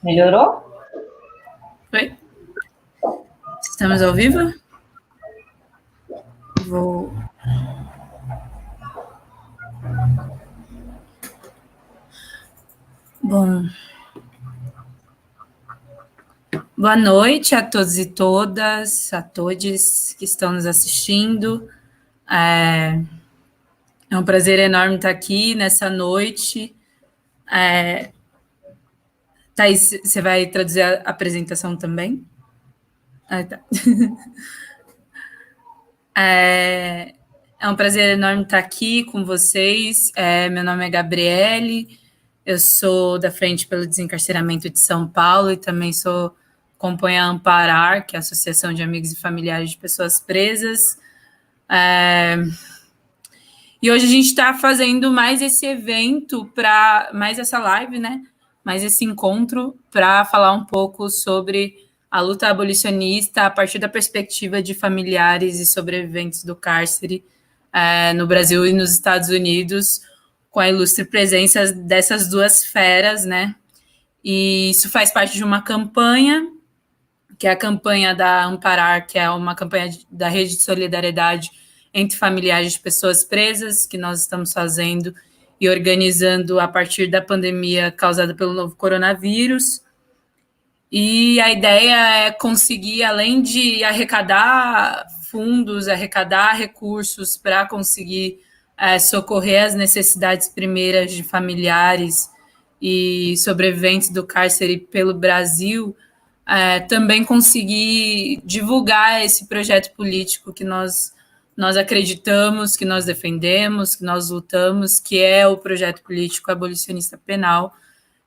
Melhorou? Oi? Estamos ao vivo? Vou... Bom... Boa noite a todos e todas, a todos que estão nos assistindo. É um prazer enorme estar aqui nessa noite. Thaís, você vai traduzir a apresentação também? Tá. É um prazer enorme estar aqui com vocês. Meu nome é Gabriele, eu sou da Frente pelo Desencarceramento de São Paulo e também componho a Amparar, que é a Associação de Amigos e Familiares de Pessoas Presas. E hoje a gente está fazendo mais esse evento, mais essa live, né? Mais esse encontro para falar um pouco sobre a luta abolicionista a partir da perspectiva de familiares e sobreviventes do cárcere no Brasil e nos Estados Unidos, com a ilustre presença dessas duas feras, né? E isso faz parte de uma campanha, que é a campanha da Amparar, que é uma campanha da Rede de Solidariedade entre familiares de pessoas presas, que nós estamos fazendo e organizando a partir da pandemia causada pelo novo coronavírus. E a ideia é conseguir, além de arrecadar fundos, arrecadar recursos para conseguir socorrer as necessidades primeiras de familiares e sobreviventes do cárcere pelo Brasil, também conseguir divulgar esse projeto político que nós acreditamos, que nós defendemos, que nós lutamos, que é o projeto político abolicionista penal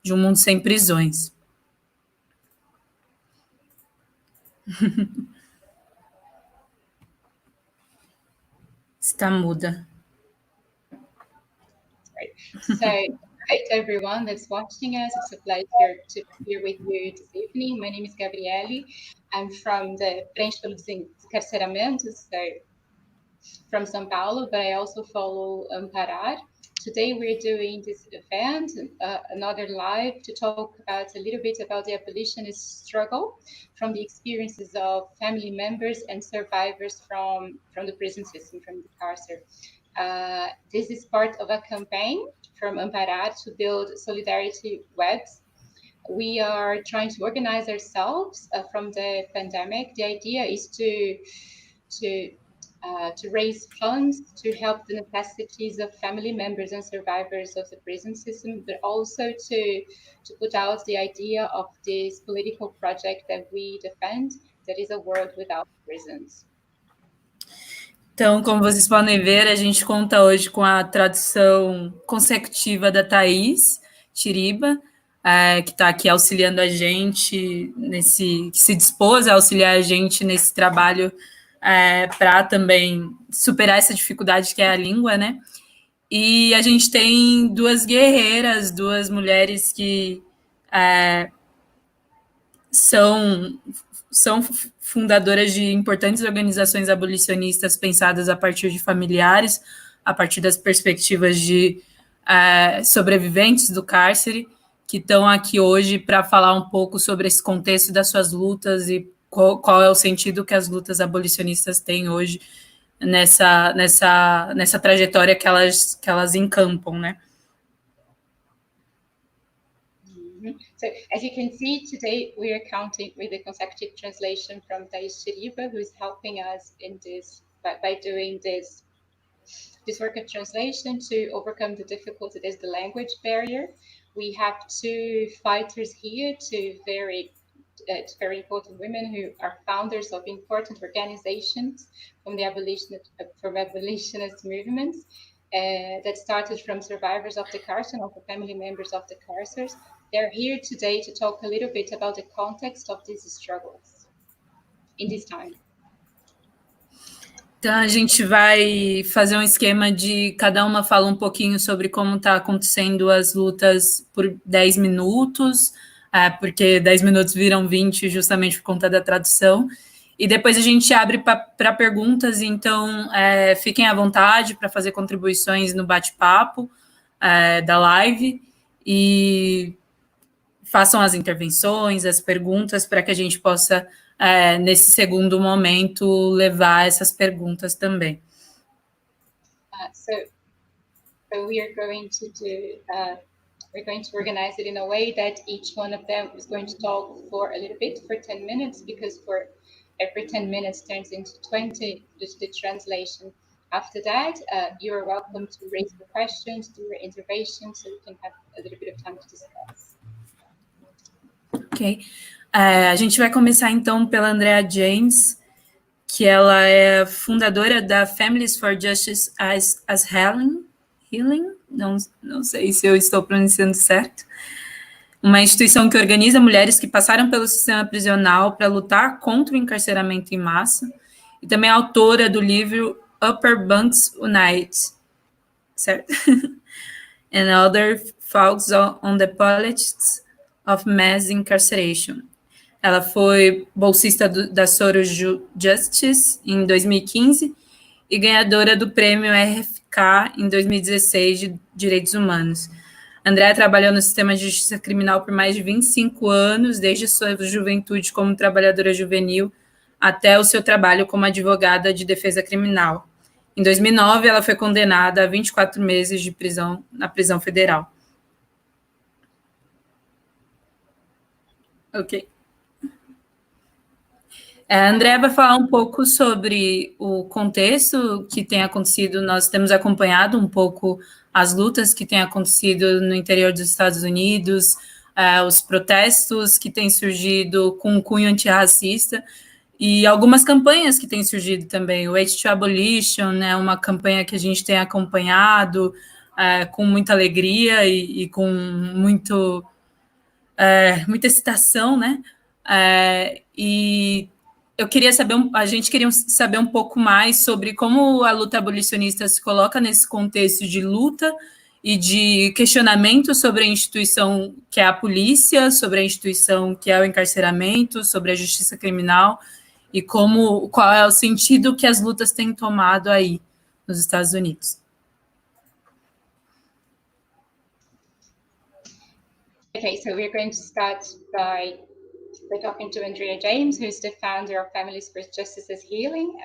de um mundo sem prisões. Está muda. So, hi to everyone that's watching us. It's a pleasure to be here with you this evening. My name is Gabriele. I'm from the Frente pelo Desencarceramentos, so from São Paulo, but I also follow Amparar. Today we're doing this event, another live, to talk about a little bit about the abolitionist struggle from the experiences of family members and survivors from the prison system, from the carcer. This is part of a campaign from Amparar to build solidarity webs. We are trying to organize ourselves from the pandemic. The idea is to raise funds to help the necessities of family members and survivors of the prison system, but also to put out the idea of this political project that we defend, that is a world without prisons. Então, como vocês podem ver, a gente conta hoje com a tradução consecutiva da Thaís Tiriba, que está aqui auxiliando a gente, que se dispôs a auxiliar a gente nesse trabalho para também superar essa dificuldade que é a língua, né? E a gente tem duas guerreiras, duas mulheres que são fundadoras de importantes organizações abolicionistas pensadas a partir de familiares, a partir das perspectivas de sobreviventes do cárcere, que estão aqui hoje para falar um pouco sobre esse contexto das suas lutas e qual é o sentido que as lutas abolicionistas têm hoje nessa trajetória que elas encampam, né? So, as you can see, today we are counting with the consecutive translation from Thais Chiriba, who is helping us in this by doing this work of translation to overcome the difficulty. There's the language barrier. We have two fighters here, two very important women who are founders of important organizations from the abolitionist movements that started from survivors of the carcer and also family members of the carcers. They're here today to talk a little bit about the context of these struggles in this time. Então, a gente vai fazer um esquema de cada uma fala um pouquinho sobre como está acontecendo as lutas por 10 minutos, porque 10 minutos viram 20 justamente por conta da tradução. E depois a gente abre para perguntas, então fiquem à vontade para fazer contribuições no bate-papo da live. e façam as intervenções, as perguntas, para que a gente possa, nesse segundo momento, levar essas perguntas também. So we are going to do, we're going to organize it in a way that each one of them is going to talk for a little bit, for 10 minutes, because for every 10 minutes turns into 20, just the translation. After that, you're welcome to raise your questions, do your intervention, so we can have a little bit of time to discuss. Ok. A gente vai começar, então, pela Andrea James, que ela é fundadora da Families for Justice as Healing, não sei se eu estou pronunciando certo, uma instituição que organiza mulheres que passaram pelo sistema prisional para lutar contra o encarceramento em massa, e também é autora do livro Upper Banks Unite, certo? And Other Thoughts on the Politics of Mass Incarceration. Ela foi bolsista da Soros Justice em 2015 e ganhadora do prêmio RFK em 2016 de Direitos Humanos. Andrea trabalhou no sistema de justiça criminal por mais de 25 anos, desde sua juventude como trabalhadora juvenil até o seu trabalho como advogada de defesa criminal. Em 2009, ela foi condenada a 24 meses de prisão na prisão federal. Ok. A Andrea vai falar um pouco sobre o contexto que tem acontecido. Nós temos acompanhado um pouco as lutas que têm acontecido no interior dos Estados Unidos, os protestos que têm surgido com cunho antirracista e algumas campanhas que têm surgido também. O Hate to Abolition, né, uma campanha que a gente tem acompanhado com muita alegria e com muita excitação, né? E a gente queria saber um pouco mais sobre como a luta abolicionista se coloca nesse contexto de luta e de questionamento sobre a instituição que é a polícia, sobre a instituição que é o encarceramento, sobre a justiça criminal e qual é o sentido que as lutas têm tomado aí nos Estados Unidos. Okay, so we're going to start by talking to Andrea James, who's the founder of Families for Justice's Healing.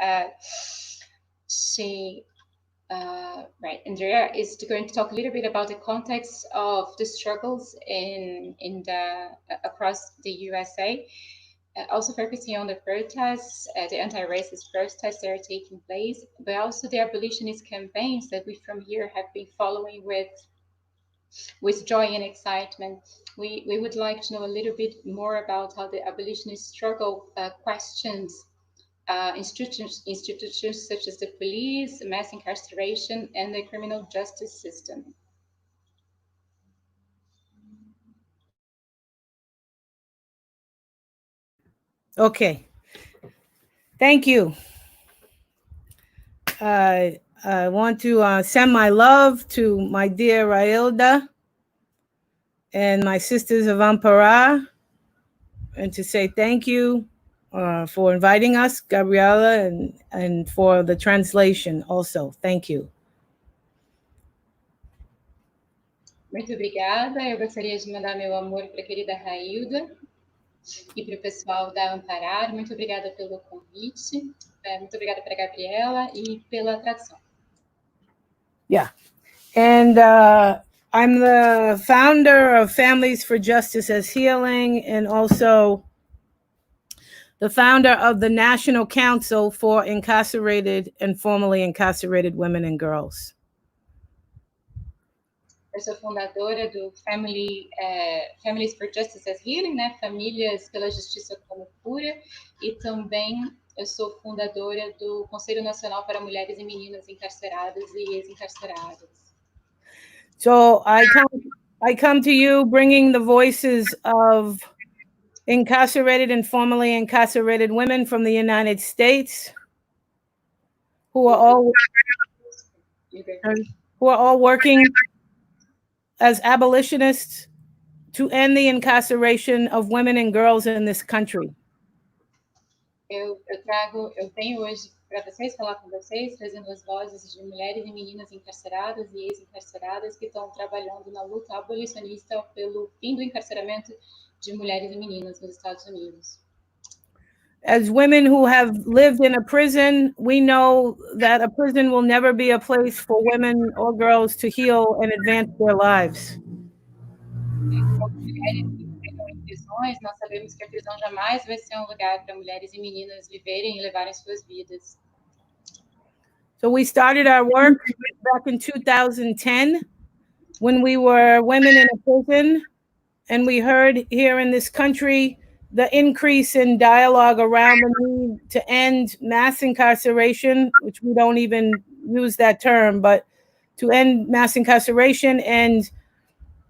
Andrea is going to talk a little bit about the context of the struggles across the USA, also focusing on the protests, the anti-racist protests that are taking place, but also the abolitionist campaigns that we from here have been following with joy and excitement. We would like to know a little bit more about how the abolitionist struggle questions institutions such as the police, mass incarceration, and the criminal justice system. Okay. Thank you. I want to send my love to my dear Railda and my sisters of Ampara, and to say thank you for inviting us, Gabriela, and for the translation also. Thank you. Muito obrigada. Eu gostaria de mandar meu amor para a querida Railda e para o pessoal da Amparar. Muito obrigada pelo convite. Muito obrigada para a Gabriela e pela tradução. Yeah. And I'm the founder of Families for Justice as Healing, and also the founder of the National Council for Incarcerated and Formerly Incarcerated Women and Girls. Eu sou fundadora do Families for Justice as Healing, né? Famílias pela Justiça como Cura, e também eu sou fundadora do Conselho Nacional para Mulheres e Meninas Encarceradas e Ex-Encarceradas. So I come to you bringing the voices of incarcerated and formerly incarcerated women from the United States who are all working as abolitionists to end the incarceration of women and girls in this country. Eu tenho hoje para vocês, falar com vocês, trazendo as vozes de mulheres e meninas encarceradas e ex-encarceradas que estão trabalhando na luta abolicionista pelo fim do encarceramento de mulheres e meninas nos Estados Unidos. As women who have lived in a prison, we know that a prison will never be a place for women or girls to heal and advance their lives. Como mulheres que vivem em prisões, nós sabemos que a prisão jamais vai ser um lugar para mulheres e meninas viverem e levarem suas vidas. So we started our work back in 2010 when we were women in a prison, and we heard here in this country the increase in dialogue around the need to end mass incarceration, which we don't even use that term, but to end mass incarceration. And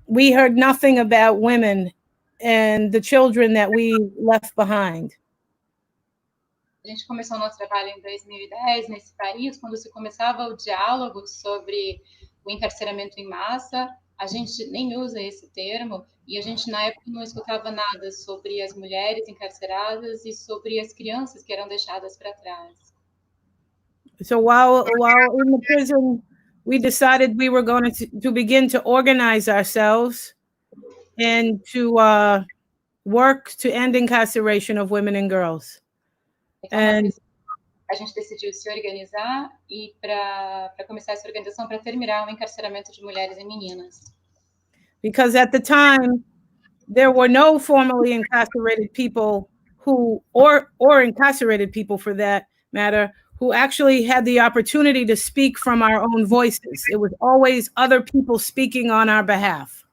we heard nothing about women and the children that we left behind. A gente começou o nosso trabalho em 2010 nesse país, quando se começava o diálogo sobre o encarceramento em massa. A gente nem usa esse termo, e a gente na época não escutava nada sobre as mulheres encarceradas e sobre as crianças que eram deixadas para trás. So while in the prison, we decided we were going to begin to organize ourselves and to work to end incarceration of women and girls. Então, And a gente decidiu se organizar e para começar essa organização para terminar o encarceramento de mulheres e meninas. because at the time, there were no formally incarcerated people who, or incarcerated people for that matter, who actually had the opportunity to speak from our own voices. It was always other people speaking on our behalf.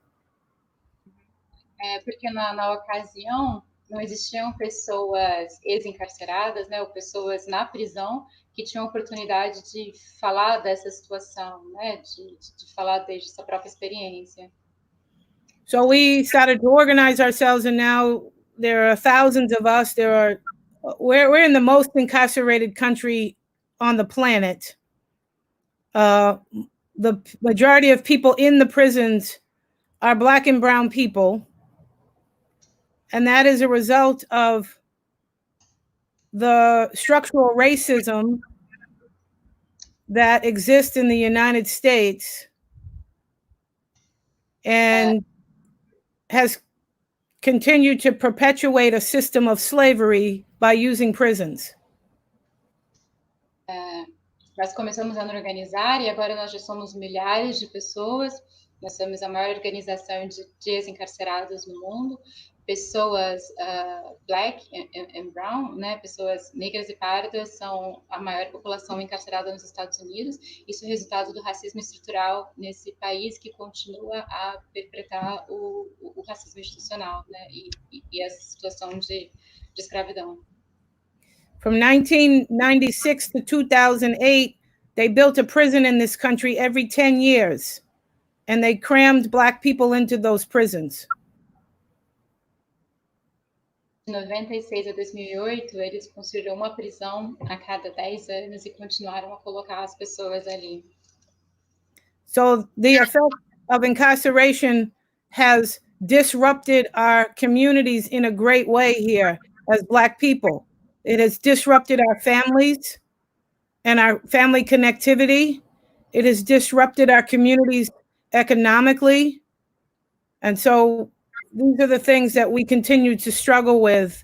Porque na ocasião não existiam pessoas ex-encarceradas, né, ou pessoas na prisão que tinham oportunidade de falar dessa situação, né, de falar desde sua própria experiência. So we started to organize ourselves, and now there are thousands of us. We're in the most incarcerated country on the planet. The majority of people in the prisons are Black and brown people. And that is a result of the structural racism that exists in the United States and has continued to perpetuate a system of slavery by using prisons. Nós começamos a nos organizar e agora nós já somos milhares de pessoas. Nós somos a maior organização de ex-encarcerados no mundo. Pessoas black and brown, né, pessoas negras e pardas são a maior população encarcerada nos Estados Unidos. Isso é resultado do racismo estrutural nesse país que continua a perpetrar o racismo institucional, né, e essa situação de escravidão. From 1996 to 2008, they built a prison in this country every 10 years, and they crammed Black people into those prisons. De 96 a 2008, eles construíram uma prisão a cada 10 anos e continuaram a colocar as pessoas ali. So the effect of incarceration has disrupted our communities in a great way here as Black people. It has disrupted our families and our family connectivity. It has disrupted our communities economically. And so these are the things that we continue to struggle with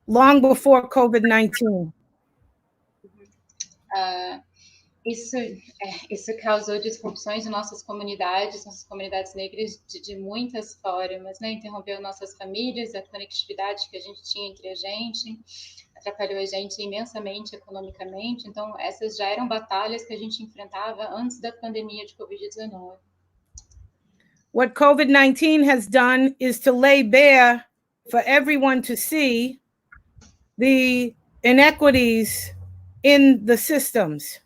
long before COVID-19. Isso causou disrupções em nossas comunidades negras de muitas formas, né? Interrompeu nossas famílias, a conectividade que a gente tinha entre a gente, atrapalhou a gente imensamente economicamente. Então, essas já eram batalhas que a gente enfrentava antes da pandemia de Covid-19. What COVID-19 has done is to lay bare for everyone to see the inequities in the systems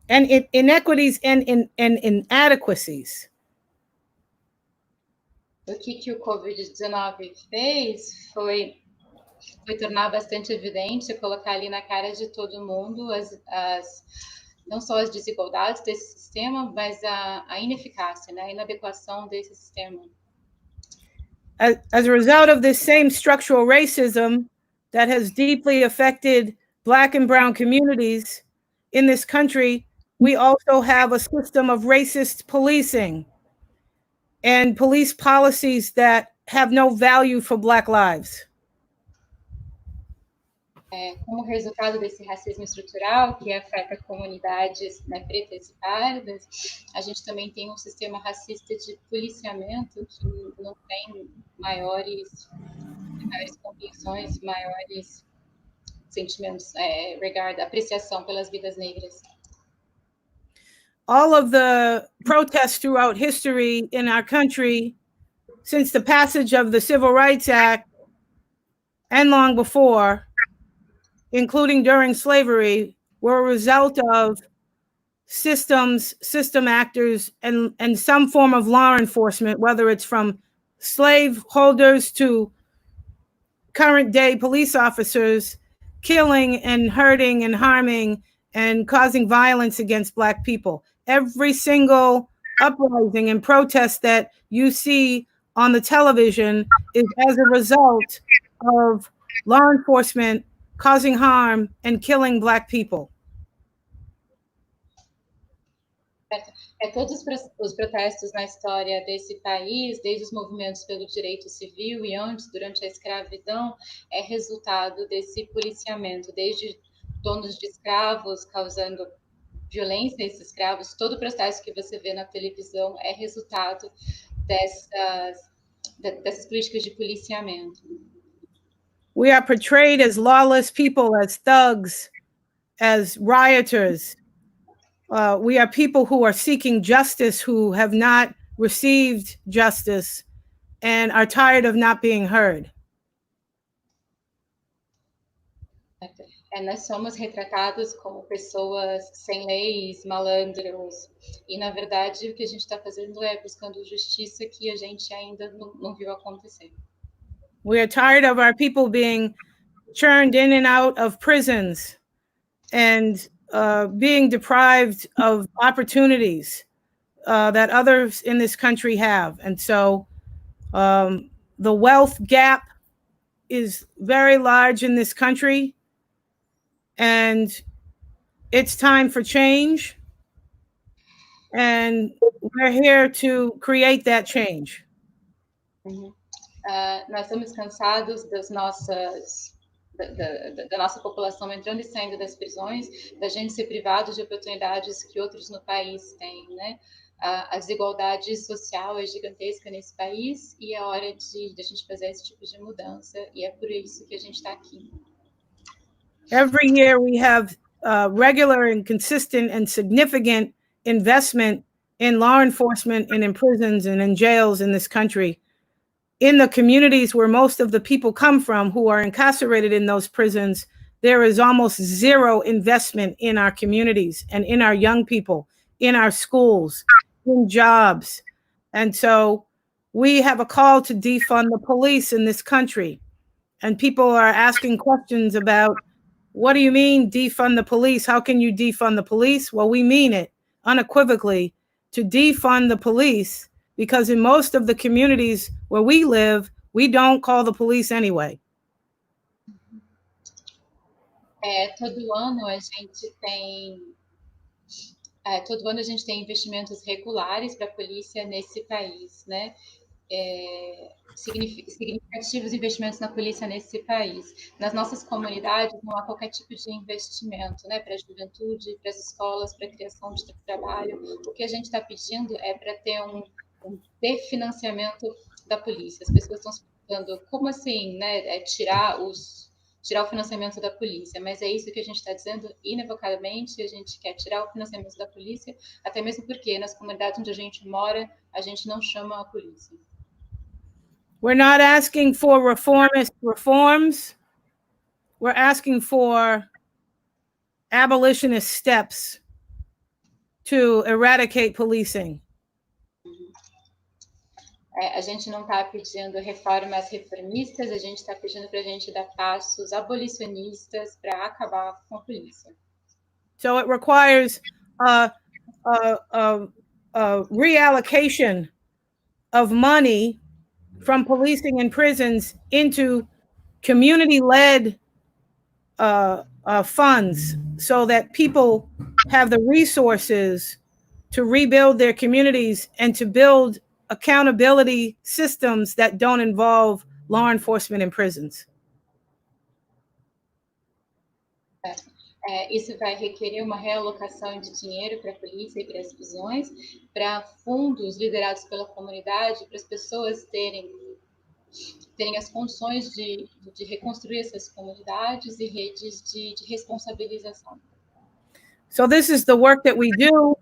and inequities and inadequacies. O que o Covid-19 fez foi tornar bastante evidente, colocar ali na cara de todo mundo não só as desigualdades desse sistema, mas a ineficácia, né, a inadequação desse sistema. As a result of this same structural racism that has deeply affected Black and brown communities in this country, we also have a system of racist policing and police policies that have no value for Black lives. Como resultado desse racismo estrutural que afeta comunidades, né, pretas e pardas, a gente também tem um sistema racista de policiamento que não tem maiores convicções, maiores sentimentos, apreciação pelas vidas negras. All of the protests throughout history in our country, since the passage of the Civil Rights Act and long before, including during slavery, were a result of system actors, and some form of law enforcement, whether it's from slave holders to current day police officers, killing and hurting and harming and causing violence against Black people. Every single uprising and protest that you see on the television is as a result of law enforcement causing harm and killing Black people. Todos os protestos na história desse país, desde os movimentos pelo direito civil e antes, durante a escravidão, é resultado desse policiamento, desde donos de escravos causando violência a esses escravos. Todo o processo que você vê na televisão é resultado dessas políticas de policiamento. We are portrayed as lawless people, as thugs, as rioters. We are people who are seeking justice, who have not received justice and are tired of not being heard. Nós somos retratados como pessoas sem leis, malandros, e na verdade o que a gente está fazendo é buscando justiça que a gente ainda não viu acontecer. We are tired of our people being churned in and out of prisons and being deprived of opportunities that others in this country have. And so the wealth gap is very large in this country, and it's time for change. And we're here to create that change. Nós estamos cansados da nossa população entrando e saindo das prisões, da gente ser privado de oportunidades que outros no país têm, né? A desigualdade social é gigantesca nesse país e é hora de a gente fazer esse tipo de mudança, e é por isso que a gente está aqui. Every year we have regular and consistent and significant investment in law enforcement and in prisons and in jails in this country. In the communities where most of the people come from who are incarcerated in those prisons, there is almost zero investment in our communities and in our young people, in our schools, in jobs. And so we have a call to defund the police in this country. And people are asking questions about, what do you mean defund the police? How can you defund the police? Well, we mean it unequivocally, to defund the police, because in most of the communities where we live, we don't call the police anyway. Todo ano a gente tem investimentos regulares para a polícia nesse país, né? Significativos investimentos na polícia nesse país. Nas nossas comunidades não há qualquer tipo de investimento, né, para a juventude, para as escolas, para a criação de trabalho. O que a gente está pedindo é para ter um definanciamento da polícia. As pessoas estão se perguntando como assim, né, tirar o financiamento da polícia, mas é isso que a gente está dizendo inevocadamente. A gente quer tirar o financiamento da polícia, até mesmo porque nas comunidades onde a gente mora, a gente não chama a polícia. We're not asking for reformist reforms. We're asking for abolitionist steps to eradicate policing. A gente não está pedindo reformas reformistas, a gente está pedindo para a gente dar passos abolicionistas para acabar com a polícia. So it requires a reallocation of money from policing and prisons into community-led funds so that people have the resources to rebuild their communities and to build accountability systems that don't involve law enforcement and prisons. Isso vai requerer uma realocação de dinheiro para a polícia e para as prisões, para fundos liderados pela comunidade, para as pessoas terem as condições de reconstruir essas comunidades e redes de responsabilização. So this is the work that we do,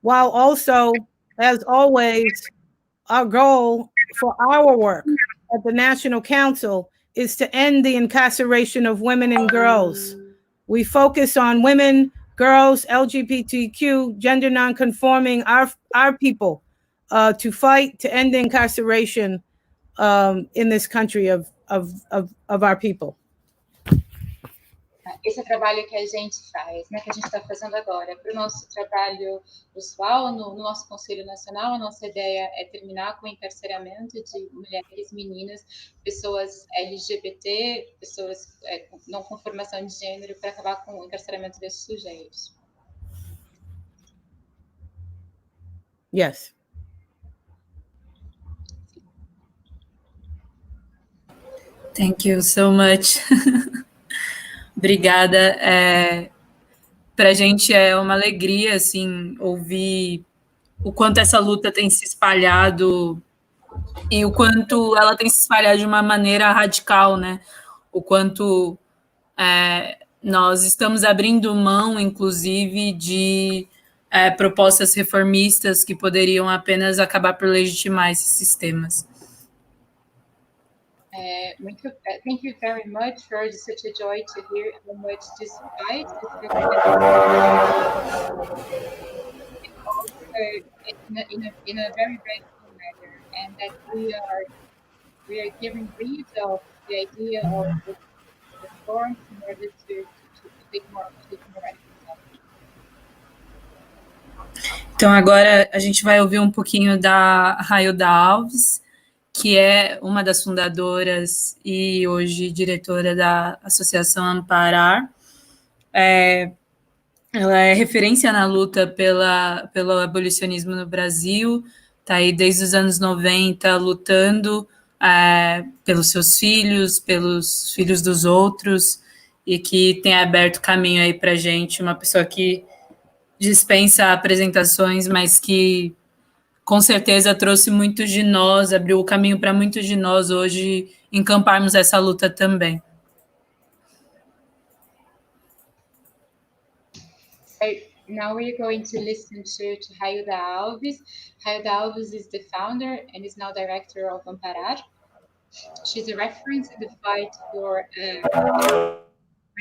while also, as always, our goal for our work at the National Council is to end the incarceration of women and girls. We focus on women, girls, LGBTQ, gender nonconforming, our people, to fight to end the incarceration in this country of our people. Esse é o trabalho que a gente faz, né, que a gente está fazendo agora. Para o nosso trabalho usual, no nosso Conselho Nacional, a nossa ideia é terminar com o encarceramento de mulheres, meninas, pessoas LGBT, pessoas com não conformação de gênero, para acabar com o encarceramento desses sujeitos. Yes. Thank you so much. Obrigada. Para a gente é uma alegria, assim, ouvir o quanto essa luta tem se espalhado e o quanto ela tem se espalhado de uma maneira radical, né? O quanto nós estamos abrindo mão, inclusive, de propostas reformistas que poderiam apenas acabar por legitimar esses sistemas. Thank you very much, for such a joy to hear how much this fight in a very radical manner, and that we are giving breath of the idea of reforms in order to take more radical. Então agora a gente vai ouvir um pouquinho da Railda Alves, que é uma das fundadoras e hoje diretora da Associação Amparar. Ela é referência na luta pelo abolicionismo no Brasil, está aí desde os anos 90 lutando pelos seus filhos, pelos filhos dos outros, e que tem aberto caminho aí para a gente, uma pessoa que dispensa apresentações, mas que com certeza trouxe muitos de nós, abriu o caminho para muitos de nós hoje encamparmos essa luta também. So now we're going to listen to Railda Alves. Railda Alves is the founder and is now director of Amparar. She's a reference in the fight for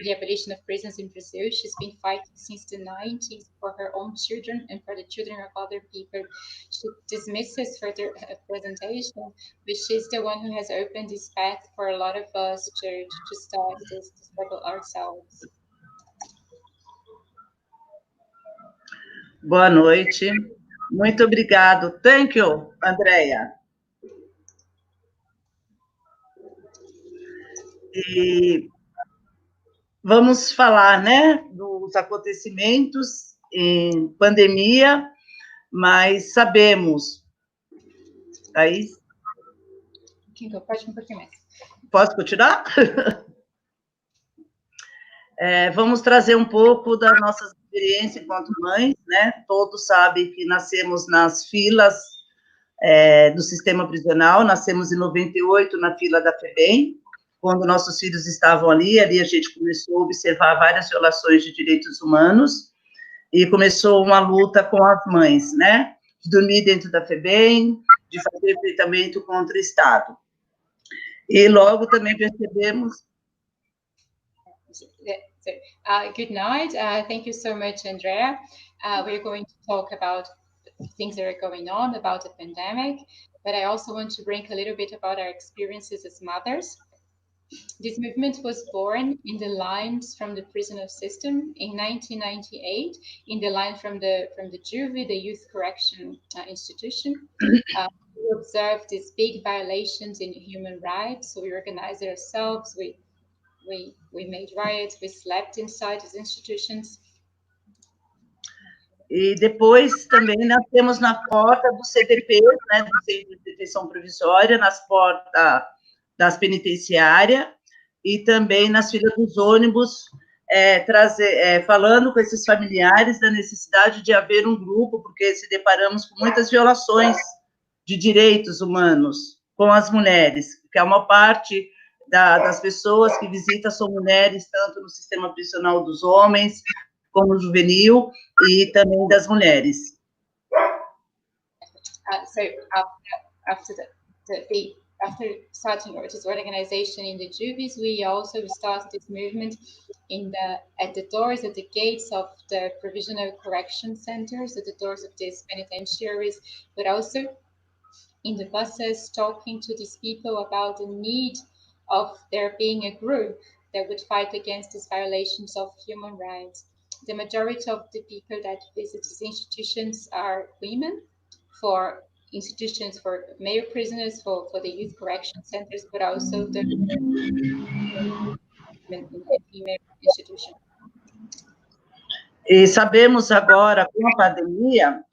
the abolition of prisons in Brazil. She's been fighting since the 90s for her own children and for the children of other people. She dismisses further presentation, but she's the one who has opened this path for a lot of us to start this struggle ourselves. Boa noite. Muito obrigado. Thank you, Andrea. E vamos falar, né, dos acontecimentos em pandemia, mas sabemos. Aí. Pode um pouquinho mais. Posso continuar? Vamos trazer um pouco das nossas experiências enquanto mães, né? Todos sabem que nascemos nas filas do sistema prisional, nascemos em 98 na fila da FEBEM, quando nossos filhos estavam ali a gente começou a observar várias violações de direitos humanos, e começou uma luta com as mães, né? De dormir dentro da FEBEM, de fazer enfrentamento contra o Estado. E logo também percebemos... Good night. Thank you so much, Andrea. We're going to talk about things that are going on, about the pandemic, but I also want to bring a little bit about our experiences as mothers. This movement was born in the lines from the prisoner system in 1998, in the line from the juvie, the youth correction institution. We observed these big violations in human rights, so we organized ourselves. We we made riots, we slept inside these institutions. E depois também nós temos na porta do CDP, né, do Centro de Detenção Provisória, nas portas das penitenciárias e também nas filas dos ônibus, falando com esses familiares da necessidade de haver um grupo, porque se deparamos com muitas violações de direitos humanos com as mulheres, que é uma parte das pessoas que visitam são mulheres, tanto no sistema prisional dos homens, como juvenil, e também das mulheres. So after starting this organization in the juvies, we also started this movement at the doors, at the gates of the provisional correction centers, at the doors of these penitentiaries, but also in the buses, talking to these people about the need of there being a group that would fight against these violations of human rights. The majority of the people that visit these institutions are women, for institutions for male prisoners, for the youth correction centers, but also the female institutions. E sabemos agora, com a pandemia,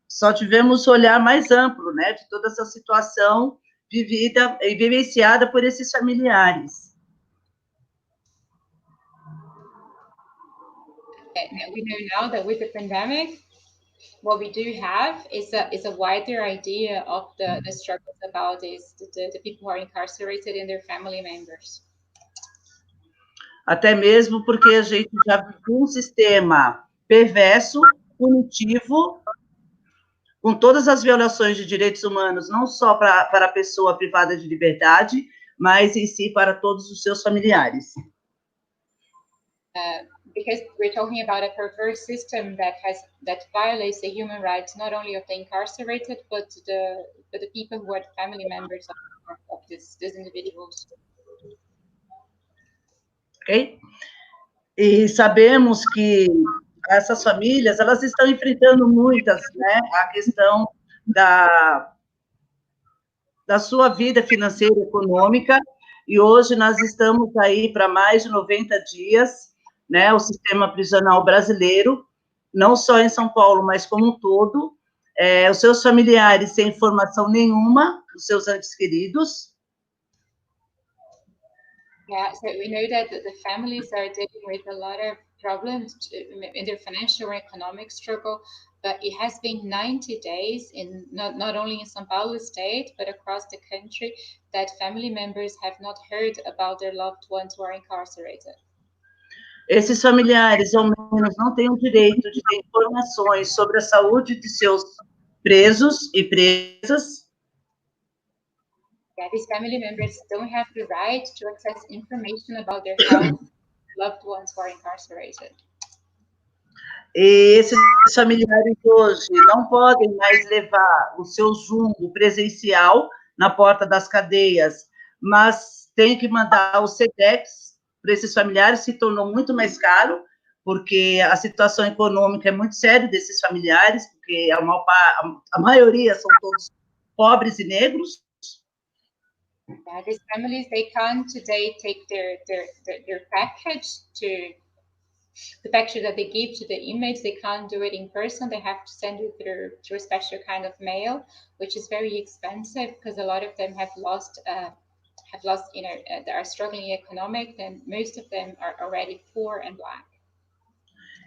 só tivemos um olhar mais amplo, né, de toda essa situação vivida e vivenciada por esses familiares. We know now that with the pandemic, what we do have is a wider idea of the struggles about the people who are incarcerated and their family members. Até mesmo porque a gente já viu um sistema perverso, punitivo, com todas as violações de direitos humanos, não só para a pessoa privada de liberdade, mas em si para todos os seus familiares. Because we're talking about a perverse system that violates the human rights not only of the incarcerated, but the people who are family members of these individuals. Ok? E sabemos que essas famílias, elas estão enfrentando muitas, né, a questão da sua vida financeira e econômica, e hoje nós estamos aí para mais de 90 dias, né, o sistema prisional brasileiro, não só em São Paulo, mas como um todo, os seus familiares sem informação nenhuma dos seus entes queridos. Yeah, so we know that the families are dealing with a lot of problems in their financial and economic struggle, but it has been 90 days, not only in São Paulo state, but across the country, that family members have not heard about their loved ones who are incarcerated. Esses familiares, ao menos, não têm o direito de ter informações sobre a saúde de seus presos e presas. Yeah, these family members don't have the right to access information about their health, loved ones who are incarcerated. E esses familiares hoje não podem mais levar o seu jungo presencial na porta das cadeias, mas tem que mandar o SEDEX para esses familiares, se tornou muito mais caro, porque a situação econômica é muito séria desses familiares, porque a maioria são todos pobres e negros. Yeah, these families, they can't today take their package the package that they give to the inmates. They can't do it in person. They have to send it through a special kind of mail, which is very expensive because a lot of them have lost, they are struggling economic, and most of them are already poor and black.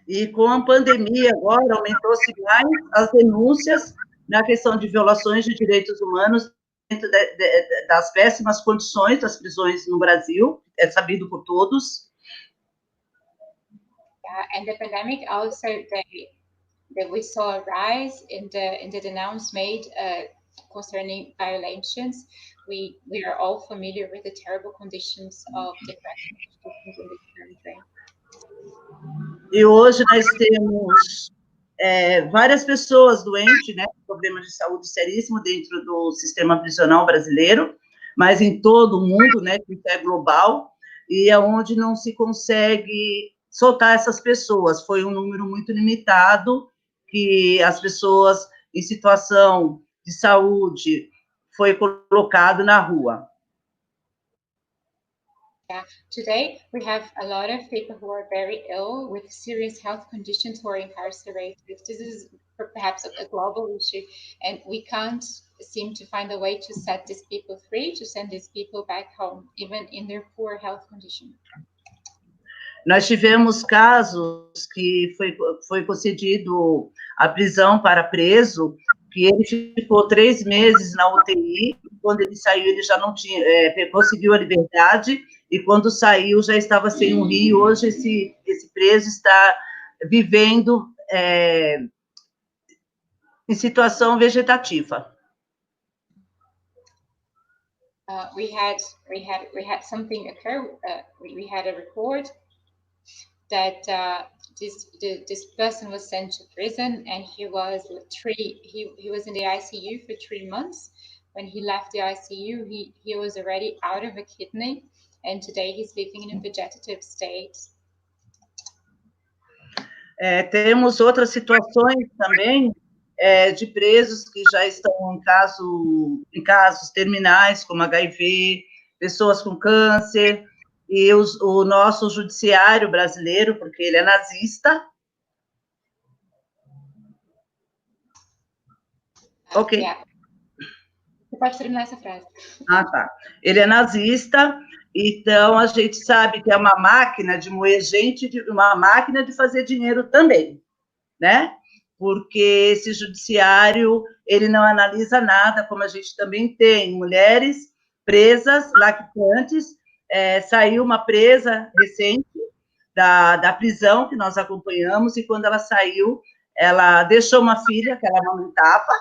E com a pandemia agora aumentou-se mais as denúncias na questão de violações de direitos humanos dentro das péssimas condições das prisões no Brasil, é sabido por todos. And the pandemic also, that we saw a rise in the denouncements made concerning violations. We are all familiar with the terrible conditions of the correctional institutions in this country. E hoje nós temos várias pessoas doentes, né, com problemas de saúde seríssimo dentro do sistema prisional brasileiro, mas em todo o mundo, né, que é global, e é onde não se consegue soltar essas pessoas. Foi um número muito limitado que as pessoas em situação de saúde foi colocado na rua. Yeah, today we have a lot of people who are very ill with serious health conditions who are incarcerated. This is perhaps a global issue, and we can't seem to find a way to set these people free, to send these people back home, even in their poor health condition. Nós tivemos casos que foi concedido a prisão para preso, que ele ficou 3 meses na UTI, quando ele saiu ele já não tinha, conseguiu a liberdade, e quando saiu já estava sem um rio. Hoje esse preso está vivendo em situação vegetativa. We had something occur. We had a report that this person was sent to prison, and he was in the ICU for 3 months. When he left the ICU, he was already out of a kidney, and today he's living in a vegetative state. Temos outras situações também de presos que já estão em casos terminais, como HIV, pessoas com câncer, e o nosso judiciário brasileiro, porque ele é nazista. Ok. Yeah. Você pode terminar essa frase. Ah, tá. Ele é nazista, então a gente sabe que é uma máquina de moer gente, uma máquina de fazer dinheiro também, né? Porque esse judiciário, ele não analisa nada, como a gente também tem mulheres presas, lactantes. Saiu uma presa recente da prisão, que nós acompanhamos, e quando ela saiu, ela deixou uma filha que ela amamentava,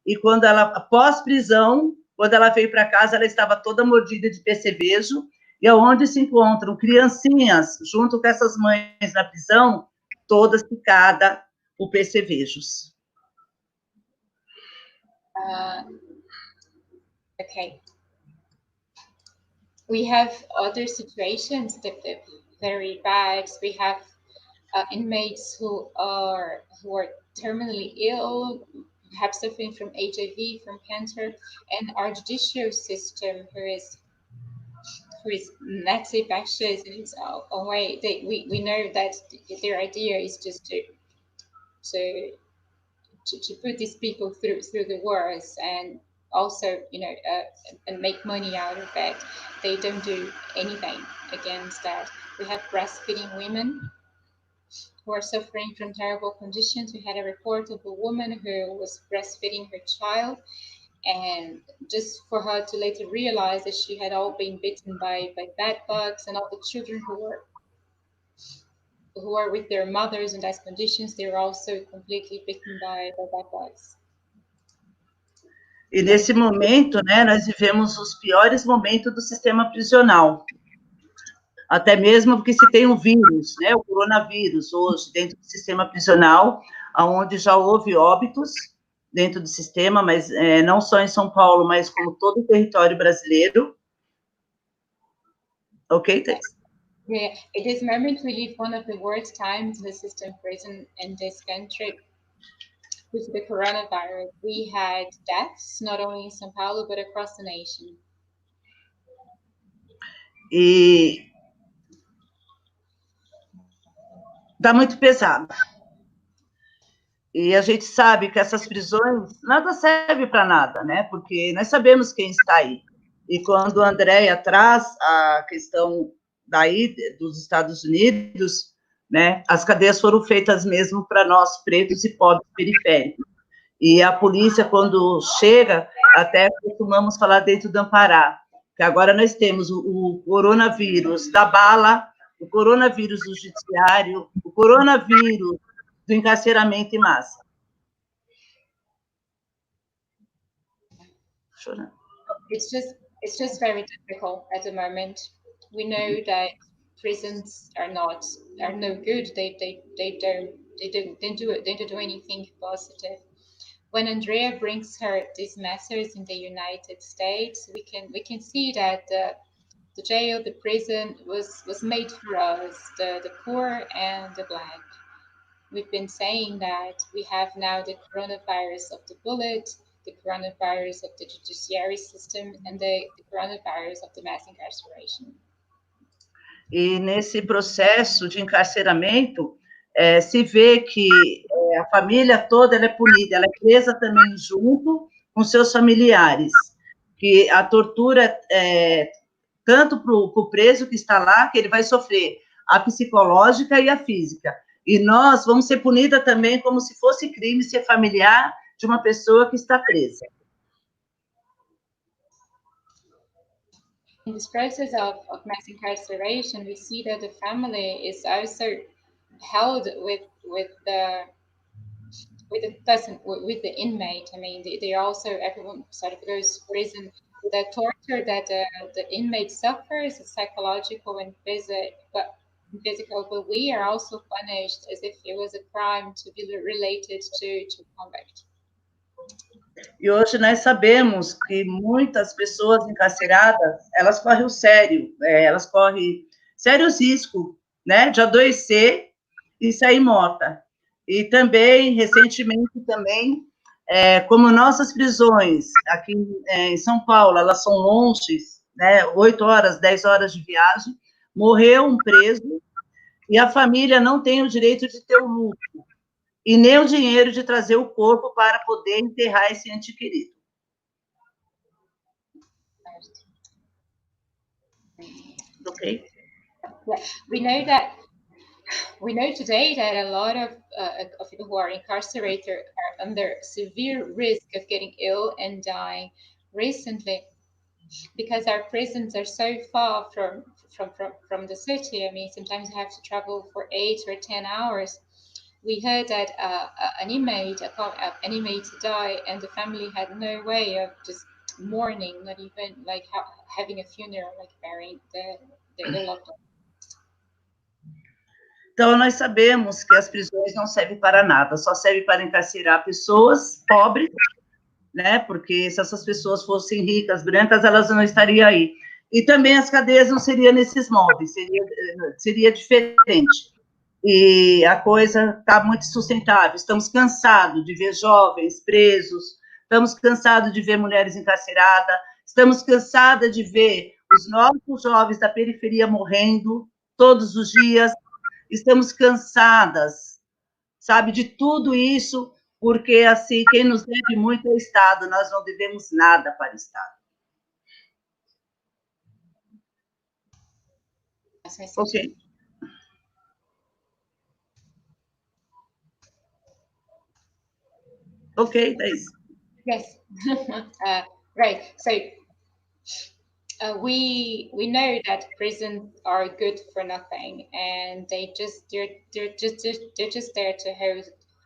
e quando ela, pós-prisão, quando ela veio para casa, ela estava toda mordida de percevejo, e aonde se encontram criancinhas, junto com essas mães na prisão, todas picadas por percevejos. Okay. We have other situations that are very bad. We have inmates who are terminally ill, perhaps suffering from HIV, from cancer, and our judicial system, who is Nazi fascist in its own way. We know that their idea is just to put these people through the wars, and also, and make money out of it. They don't do anything against that. We have breastfeeding women who are suffering from terrible conditions. We had a report of a woman who was breastfeeding her child, and just for her to later realize that she had all been bitten by bed bugs, and all the children who are with their mothers in those conditions, they were also completely bitten by bed bugs. E nesse momento, né, nós vivemos os piores momentos do sistema prisional. Até mesmo porque se tem um vírus, né, o coronavírus, hoje, dentro do sistema prisional, onde já houve óbitos dentro do sistema, mas não só em São Paulo, mas como todo o território brasileiro. Ok, Thais? Yeah, at this moment we live one of the worst times in the system prison in this country. With the coronavirus, we had deaths, not only in São Paulo, but across the nation. E está muito pesado. E a gente sabe que essas prisões nada serve para nada, né? Porque nós sabemos quem está aí. E quando a Andrea traz a questão daí dos Estados Unidos, né? As cadeias foram feitas mesmo para nós pretos e pobres periféricos. E a polícia, quando chega, até costumamos falar dentro do Ampará, que agora nós temos o coronavírus da bala, o coronavírus do judiciário, o coronavírus do encarceramento em massa. Chorando. It's just very difficult at the moment. We know that prisons are no good. They don't do anything positive. When Andrea brings her these messages in the United States, we can see that the jail, the prison was made for us, the poor and the Black. We've been saying that we have now the coronavirus of the bullet, the coronavirus of the judiciary system, and the coronavirus of the mass incarceration. E nesse processo de encarceramento, se vê que a família toda ela é punida, ela é presa também junto com seus familiares, que a tortura tanto para o preso que está lá, que ele vai sofrer a psicológica e a física. E nós vamos ser punidas também como se fosse crime ser familiar de uma pessoa que está presa. In this process of mass incarceration, we see that the family is also held with the person, with the inmate. I mean, they also, everyone sort of goes to prison. The torture that the inmate suffers is psychological and physical, but we are also punished as if it was a crime to be related to convict. E hoje nós sabemos que muitas pessoas encarceradas, elas correm elas correm sérios riscos, né, de adoecer e sair morta. E também, recentemente, também, como nossas prisões aqui em São Paulo, elas são longe, né, 8 horas, 10 horas de viagem, morreu um preso e a família não tem o direito de ter o luto e nem o dinheiro de trazer o corpo para poder enterrar esse ente querido. Ok? Yeah. We know today that a lot of people who are incarcerated are under severe risk of getting ill and dying recently, because our prisons are so far from the city. I mean, sometimes you have to travel for 8 or 10 hours. We heard that an inmate died, and the family had no way of just mourning, not even like having a funeral, like burying their loved one. Então, nós sabemos que as prisões não servem para nada, só servem para encarcerar pessoas pobres, né? Porque se essas pessoas fossem ricas, brancas, elas não estariam aí. E também as cadeias não seriam nesses moldes, seria diferente. E a coisa está muito sustentável. Estamos cansados de ver jovens presos, estamos cansados de ver mulheres encarceradas, estamos cansadas de ver os nossos jovens da periferia morrendo todos os dias. Estamos cansadas, sabe, de tudo isso, porque, assim, quem nos deve muito é o Estado, nós não devemos nada para o Estado. Ok. Ok, Thais. Yes. Right. So we know that prisons are good for nothing, and they're just there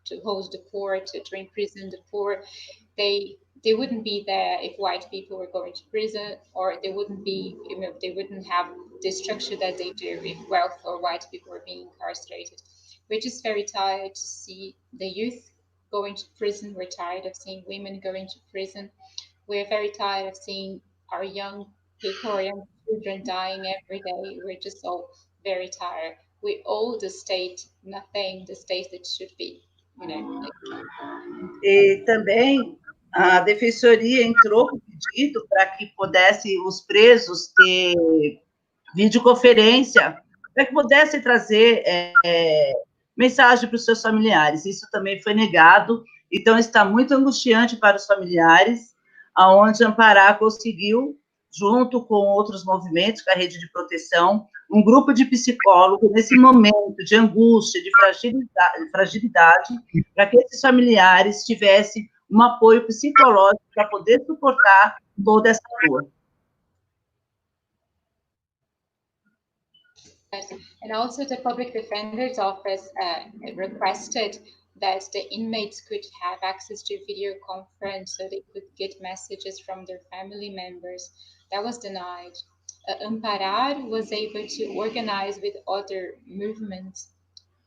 to hold the poor, to imprison the poor. They wouldn't be there if white people were going to prison, or they wouldn't be, they wouldn't have the structure that they do if wealth or white people were being incarcerated. We're just very tired to see the youth going to prison. We're tired of seeing women going to prison. We're very tired of seeing our young people or young children dying every day. We're just all very tired. We owe the state nothing, the state that should be, E também a defensoria entrou com pedido para que pudesse os presos ter videoconferência, para que pudesse trazer mensagem para os seus familiares. Isso também foi negado, então está muito angustiante para os familiares, aonde Ampará conseguiu, junto com outros movimentos, com a rede de proteção, um grupo de psicólogos, nesse momento de angústia, de fragilidade, para que esses familiares tivessem um apoio psicológico para poder suportar toda essa dor. And also the Public Defender's Office requested that the inmates could have access to video conference so they could get messages from their family members. That was denied. Amparar was able to organize with other movements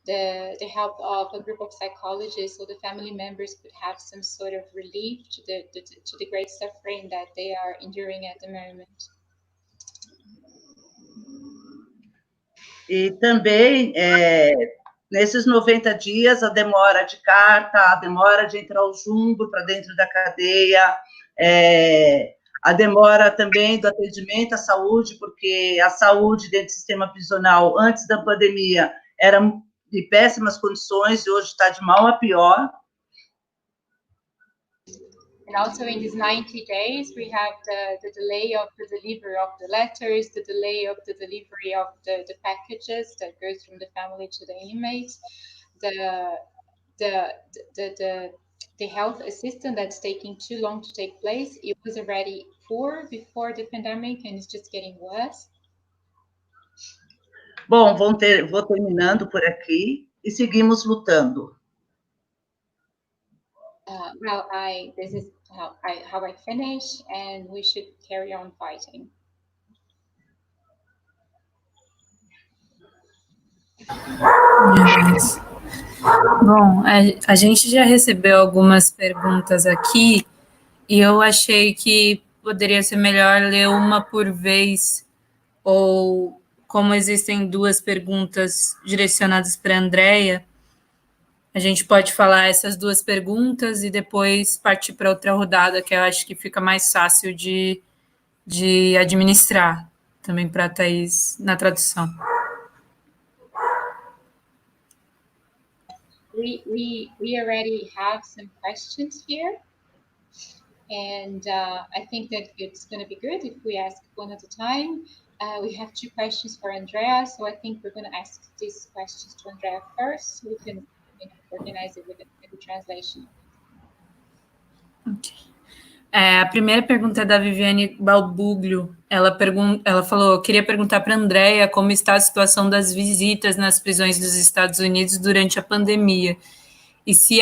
the help of a group of psychologists, so the family members could have some sort of relief to the great suffering that they are enduring at the moment. E também, nesses 90 dias, a demora de carta, a demora de entrar o jumbo para dentro da cadeia, A demora também do atendimento à saúde, porque a saúde dentro do sistema prisional, antes da pandemia, era de péssimas condições e hoje está de mal a pior. And also in these 90 days, we have the delay of the delivery of the letters, the delay of the delivery of the packages that goes from the family to the inmates, the health assistance that's taking too long to take place. It was already poor before the pandemic and it's just getting worse. Bom, vou terminando por aqui e seguimos lutando. This is how I finish, and we should carry on fighting. Bom, a gente já recebeu algumas perguntas aqui e eu achei que poderia ser melhor ler uma por vez, ou como existem duas perguntas direcionadas para a Andrea, a gente pode falar essas duas perguntas e depois partir para outra rodada, que eu acho que fica mais fácil de administrar, também para a Thaís na tradução. We already have some questions here, and I think that it's going to be good if we ask one at a time. We have two questions for Andrea, so I think we're going to ask these questions to Andrea first, so we can organize it with the translation. Okay. A primeira pergunta é da Viviane Balbuglio. Ela falou: queria perguntar para a Andrea como está a situação das visitas nas prisões dos Estados Unidos durante a pandemia. E se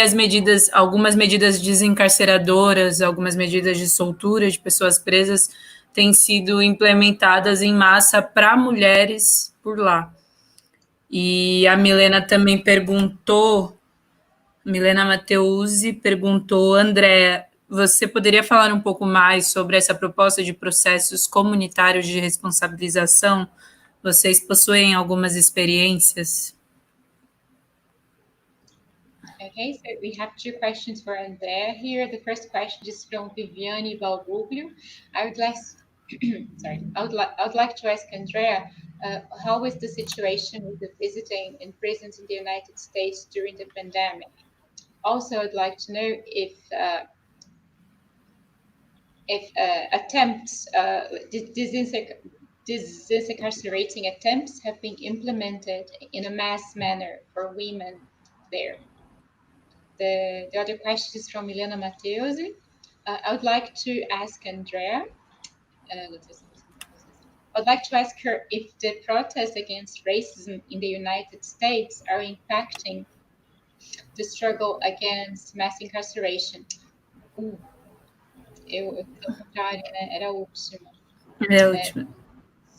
algumas medidas desencarceradoras, algumas medidas de soltura de pessoas presas têm sido implementadas em massa para mulheres por lá. E a Milena também perguntou, Milena Mateusi perguntou: Andrea, você poderia falar um pouco mais sobre essa proposta de processos comunitários de responsabilização? Vocês possuem algumas experiências? Okay, so we have two questions for Andrea here. The first question is from Viviane Balbuglio. I would like to ask Andrea, how is the situation with the visiting in prisons in the United States during the pandemic? Also, I'd like to know if attempts, disincarcerating attempts have been implemented in a mass manner for women there. The other question is from Milena Mateusi. I would like to ask Andrea, I'd like to ask her if the protests against racism in the United States are impacting the struggle against mass incarceration. Era a última.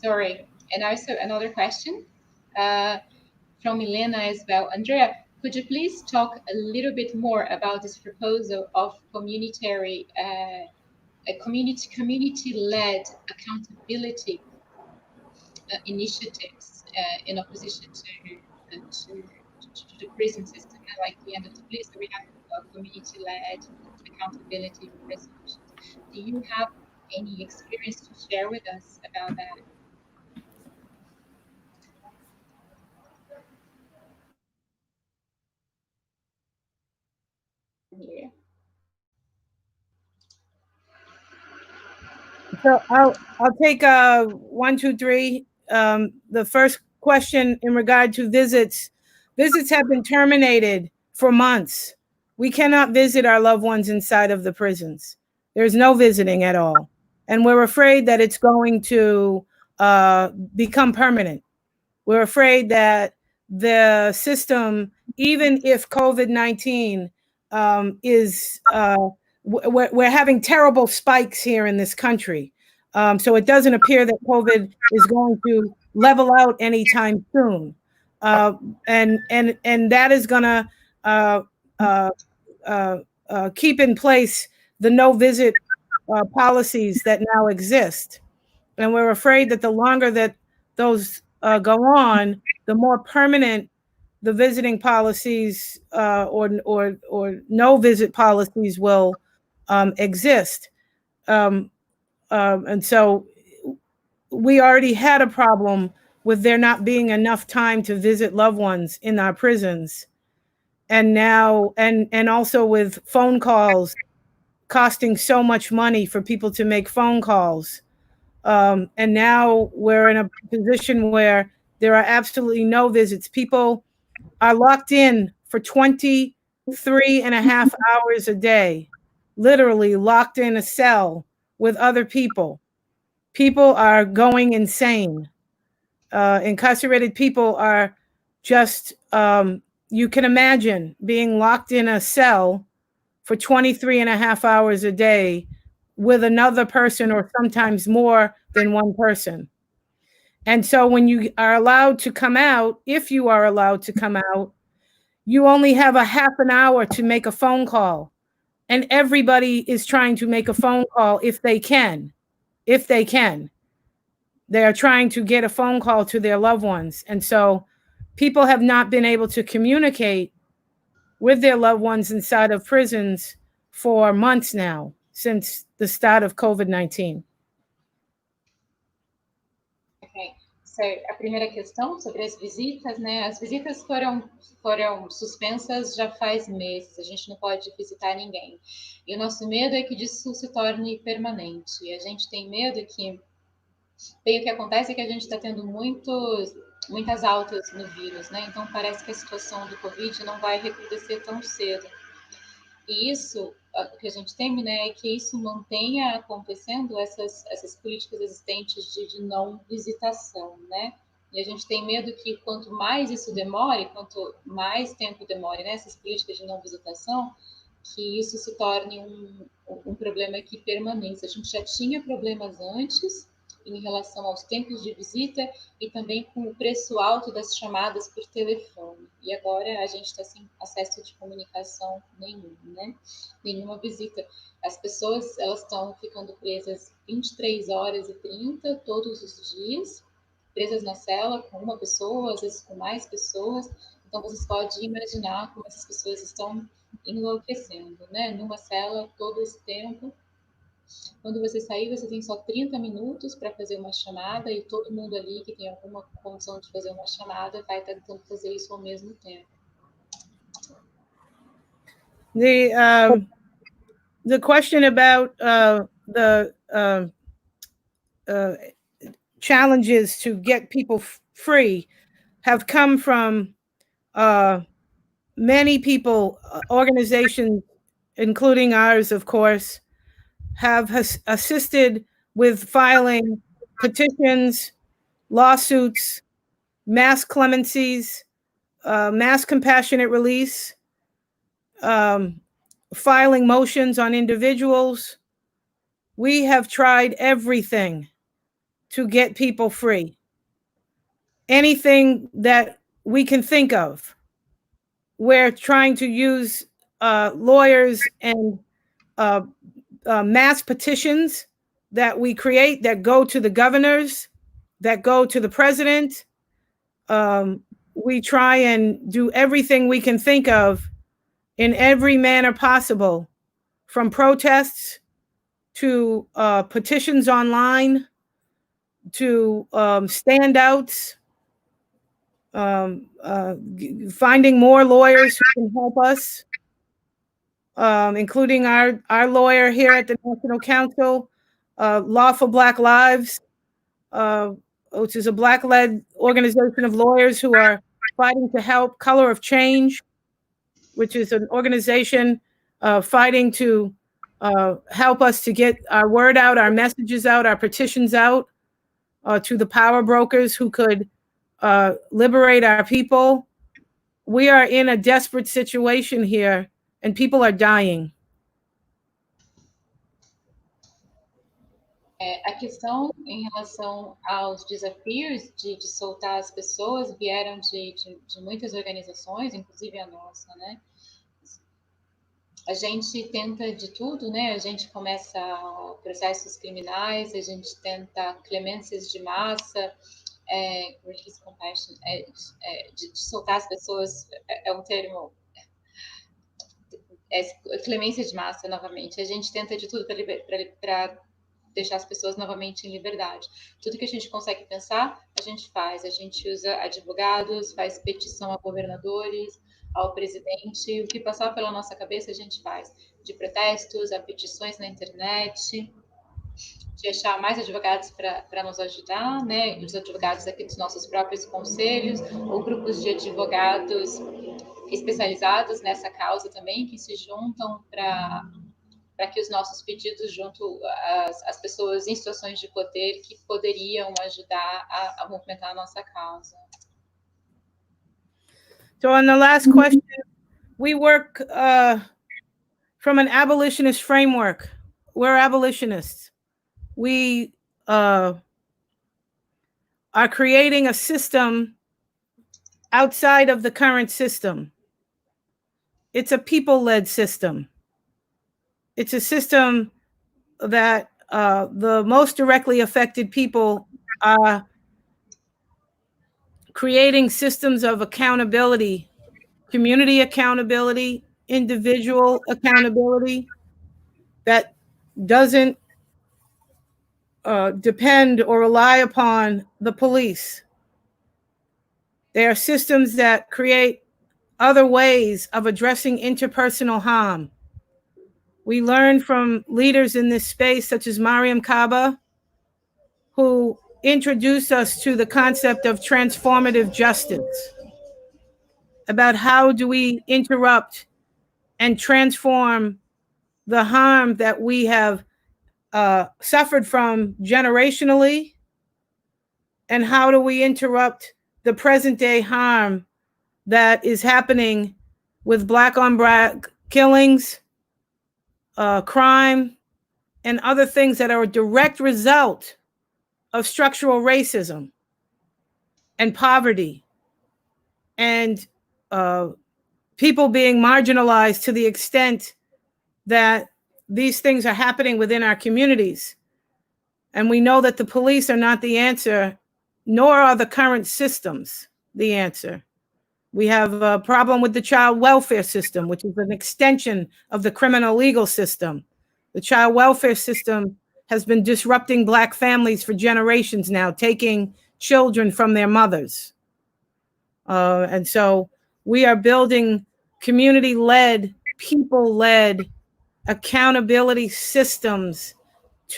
Sorry. And also another question from Milena as well. Andrea, could you please talk a little bit more about this proposal of community-led accountability initiatives in opposition to the prison system, like the end of the police? So we have community-led accountability resolutions. Do you have any experience to share with us about that? Yeah. So I'll take 1, 2, 3. The first question in regard to visits. Visits have been terminated for months. We cannot visit our loved ones inside of the prisons. There's no visiting at all. And we're afraid that it's going to become permanent. We're afraid that the system, even if COVID-19 is, we're having terrible spikes here in this country. So it doesn't appear that COVID is going to level out anytime soon. And that is going to keep in place the no visit policies that now exist. And we're afraid that the longer that those go on, the more permanent the visiting policies or no visit policies will exist. And so we already had a problem with there not being enough time to visit loved ones in our prisons. And now, and also with phone calls costing so much money for people to make phone calls. And now we're in a position where there are absolutely no visits. People are locked in for 23 and a half hours a day, literally locked in a cell with other people. People are going insane. Incarcerated people are just, you can imagine being locked in a cell for 23 and a half hours a day with another person, or sometimes more than one person. And so when you are allowed to come out, if you are allowed to come out, you only have a half an hour to make a phone call. And everybody is trying to make a phone call if they can. If they can. They are trying to get a phone call to their loved ones. And so people have not been able to communicate with their loved ones inside of prisons for months now, since the start of COVID-19. Okay. So, a primeira questão sobre as visitas, né? As visitas foram suspensas já faz meses, a gente não pode visitar ninguém. E o nosso medo é que isso se torne permanente. E a gente tem medo que, bem, o que acontece é que a gente está tendo muitas altas no vírus, né? Então parece que a situação do Covid não vai recrudescer tão cedo. E isso, o que a gente teme, né, é que isso mantenha acontecendo essas políticas existentes de não visitação, né? E a gente tem medo que quanto mais isso demore, quanto mais tempo demore, né, essas políticas de não visitação, que isso se torne um problema que permaneça. A gente já tinha problemas antes em relação aos tempos de visita e também com o preço alto das chamadas por telefone. E agora a gente está sem acesso de comunicação nenhum, né? Nenhuma visita. As pessoas, elas estão ficando presas 23 horas e 30 todos os dias, presas na cela com uma pessoa, às vezes com mais pessoas. Então, vocês podem imaginar como essas pessoas estão enlouquecendo, né? Numa cela todo esse tempo. Quando você sair, você tem só 30 minutos para fazer uma chamada e todo mundo ali que tem alguma condição de fazer uma chamada vai estar tentando fazer isso ao mesmo tempo. The question about the challenges to get people free have come from many people, organizations, including ours, of course, have assisted with filing petitions, lawsuits, mass clemencies, mass compassionate release, filing motions on individuals. We have tried everything to get people free. Anything that we can think of. We're trying to use lawyers and mass petitions that we create that go to the governors, that go to the president. We try and do everything we can think of in every manner possible, from protests to petitions online to standouts, finding more lawyers who can help us, including our lawyer here at the National Council, Law for Black Lives, which is a Black-led organization of lawyers who are fighting to help, Color of Change, which is an organization fighting to help us to get our word out, our messages out, our petitions out to the power brokers who could liberate our people. We are in a desperate situation here, and people are dying. A questão em relação aos desafios de soltar as pessoas vieram de muitas organizações, inclusive a nossa, né? A gente tenta de tudo, né? A gente começa processos criminais, a gente tenta clemências de massa, release compassion, de soltar as pessoas, é um termo, clemência de massa, novamente. A gente tenta de tudo para deixar as pessoas novamente em liberdade. Tudo que a gente consegue pensar, a gente faz. A gente usa advogados, faz petição a governadores, ao presidente. O que passar pela nossa cabeça, a gente faz. De protestos, a petições na internet, de achar mais advogados para nos ajudar, né? Os advogados aqui dos nossos próprios conselhos, ou grupos de advogados especializados nessa causa também, que se juntam para que os nossos pedidos junto às pessoas em situações de poder que poderiam ajudar a movimentar a nossa causa. So on the last question, we work from an abolitionist framework. We're abolitionists. We are creating a system outside of the current system. It's a people-led system. It's a system that the most directly affected people are creating systems of accountability, community accountability, individual accountability that doesn't depend or rely upon the police. They are systems that create other ways of addressing interpersonal harm. We learn from leaders in this space, such as Mariam Kaba, who introduced us to the concept of transformative justice, about how do we interrupt and transform the harm that we have suffered from generationally, and how do we interrupt the present day harm that is happening with Black on Black killings, crime, and other things that are a direct result of structural racism and poverty and people being marginalized to the extent that these things are happening within our communities. And we know that the police are not the answer, nor are the current systems the answer. We have a problem with the child welfare system, which is an extension of the criminal legal system. The child welfare system has been disrupting Black families for generations now, taking children from their mothers. And so we are building community-led, people-led accountability systems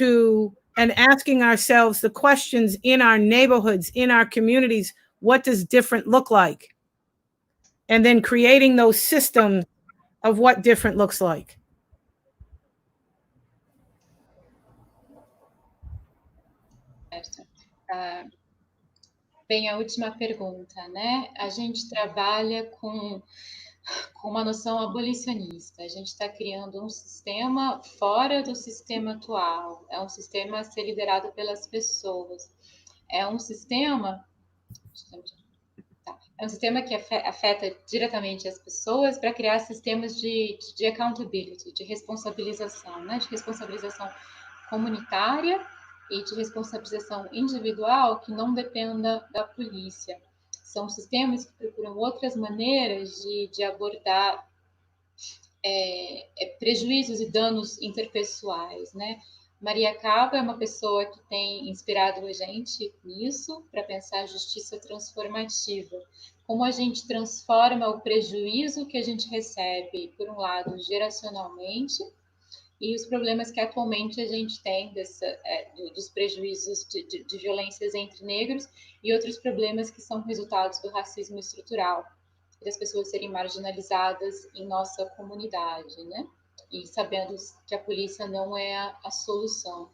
and asking ourselves the questions in our neighborhoods, in our communities, what does different look like? And then creating those systems of what different looks like. Bem, a última pergunta, né? A gente trabalha com uma noção abolicionista. A gente está criando um sistema fora do sistema atual. É um sistema a ser liderado pelas pessoas. É um sistema que afeta diretamente as pessoas para criar sistemas de accountability, de responsabilização, né? De responsabilização comunitária e de responsabilização individual que não dependa da polícia. São sistemas que procuram outras maneiras de abordar prejuízos e danos interpessoais, né? Maria Caba é uma pessoa que tem inspirado a gente nisso, para pensar a justiça transformativa. Como a gente transforma o prejuízo que a gente recebe, por um lado, geracionalmente, e os problemas que atualmente a gente tem dos prejuízos de violências entre negros e outros problemas que são resultados do racismo estrutural, das pessoas serem marginalizadas em nossa comunidade, né? E sabendo que a polícia não é a solução.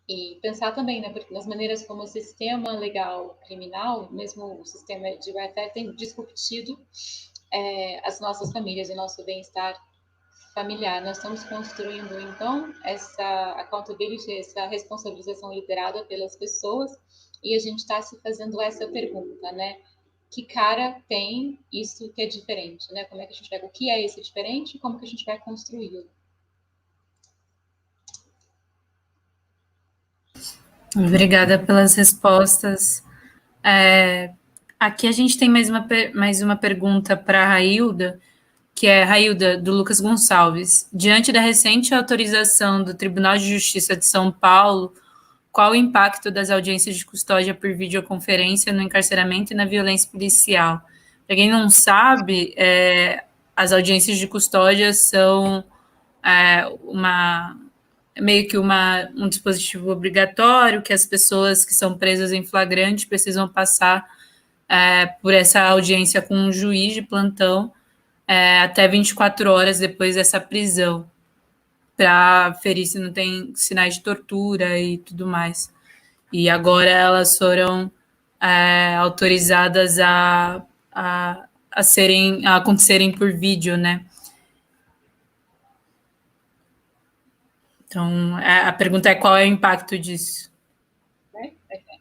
E pensar também, né, nas maneiras como o sistema legal criminal, mesmo o sistema de welfare, tem discutido as nossas famílias e nosso bem-estar familiar. Nós estamos construindo, então, essa accountability, essa responsabilização liderada pelas pessoas, e a gente está se fazendo essa pergunta, né? Que cara tem isso que é diferente, né? Como é que a gente pega o que é esse diferente e como que a gente vai construí-lo? Obrigada pelas respostas. Aqui a gente tem mais uma pergunta para a Railda, que é Railda, do Lucas Gonçalves. Diante da recente autorização do Tribunal de Justiça de São Paulo, qual o impacto das audiências de custódia por videoconferência no encarceramento e na violência policial? Para quem não sabe, as audiências de custódia são meio que um dispositivo obrigatório que as pessoas que são presas em flagrante precisam passar por essa audiência com um juiz de plantão até 24 horas depois dessa prisão, para ferir se não tem sinais de tortura e tudo mais. E agora elas foram autorizadas a acontecerem por vídeo, né? Então, a pergunta é qual é o impacto disso? Right? Okay.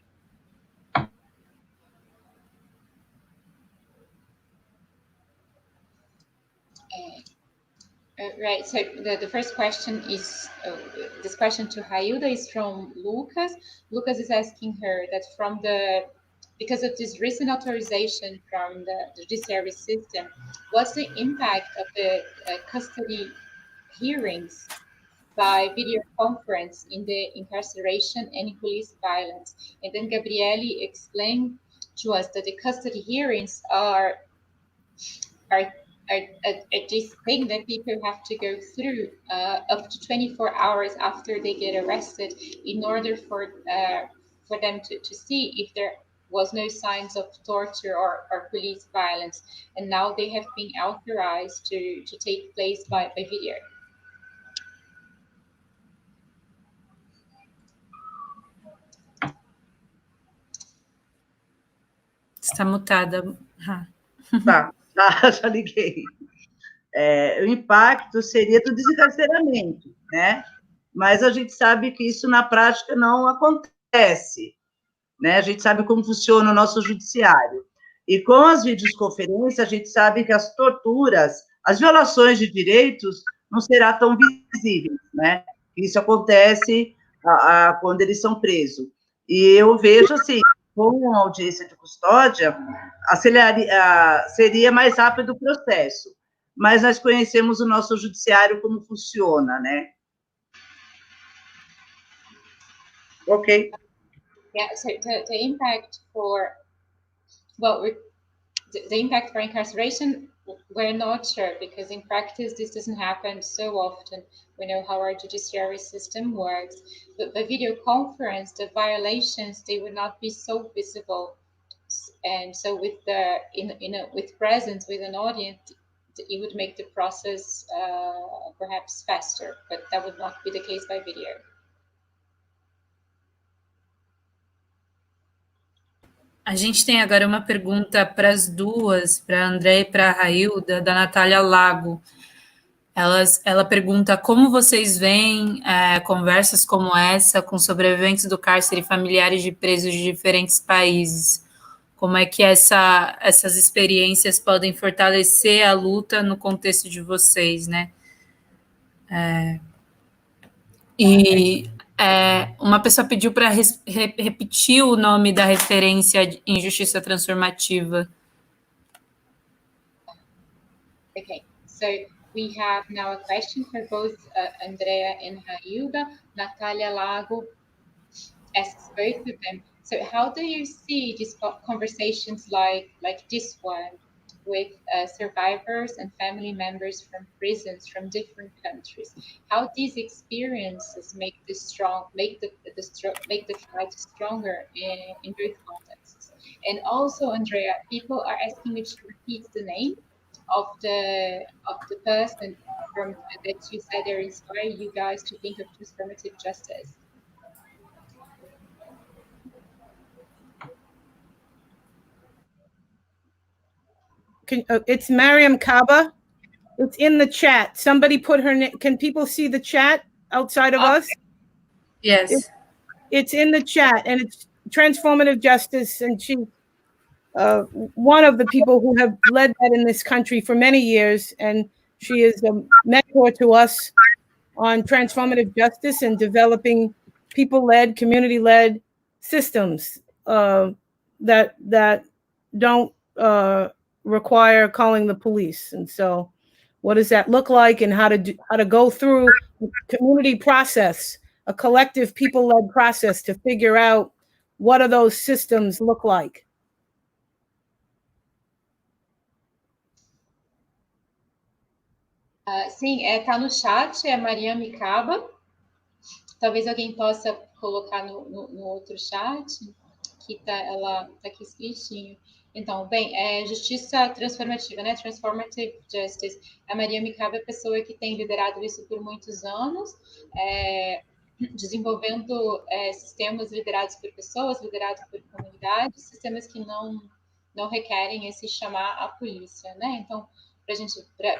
Right. So the first question is, this question to Railda is from Lucas. Lucas is asking her that because of this recent authorization from the judiciary system, what's the impact of the custody hearings by video conference in the incarceration and in police violence? And then Gabriele explained to us that the custody hearings are this thing that people have to go through up to 24 hours after they get arrested in order for them to see if there was no signs of torture or police violence. And now they have been authorized to take place by video. Está mutada. Tá, já liguei. O impacto seria do desencarceramento, né? Mas a gente sabe que isso na prática não acontece, né? A gente sabe como funciona o nosso judiciário. E com as videoconferências, a gente sabe que as torturas, as violações de direitos não será tão visíveis, né? Isso acontece quando eles são presos. E eu vejo, assim, com a audiência de custódia, seria mais rápido o processo. Mas nós conhecemos o nosso judiciário como funciona, né? Ok. Yeah, so the impact for, the impact for incarceration, we're not sure, because in practice this doesn't happen so often. We know how our judiciary system works, but the video conference, the violations, they would not be so visible, and so with with presence, with an audience, it would make the process perhaps faster, but that would not be the case by video. A gente tem agora uma pergunta para as duas, para a Andrea e para a Railda, da Natália Lago. Ela pergunta como vocês veem conversas como essa com sobreviventes do cárcere e familiares de presos de diferentes países. Como é que essas experiências podem fortalecer a luta no contexto de vocês, né? Uma pessoa pediu para repetir o nome da referência em justiça transformativa. Okay, so we have now a question for both Andrea and Railda. Natalia Lago asks both of them. So how do you see these conversations like this one with survivors and family members from prisons from different countries? How these experiences make the fight stronger in both contexts? And also, Andrea, people are asking me to repeat the name of the person that you said they inspire you guys to think of transformative justice. It's Mariam Kaba. It's in the chat. Somebody put her name. Can people see the chat outside of us? Yes. It's in the chat, and it's transformative justice. And she, one of the people who have led that in this country for many years. And she is a mentor to us on transformative justice and developing people-led, community-led systems that don't require calling the police. And so What does that look like, and how to go through a community process, a collective people-led process to figure out what do those systems look like? Sim, tá no chat, é a Maria Micaba. Talvez alguém possa colocar no outro chat, que ela tá aqui escritinho. Então, bem, justiça transformativa, né? Transformative Justice. A Maria Micaba é a pessoa que tem liderado isso por muitos anos, desenvolvendo sistemas liderados por pessoas, liderados por comunidades, sistemas que não requerem esse chamar a polícia, né? Então, para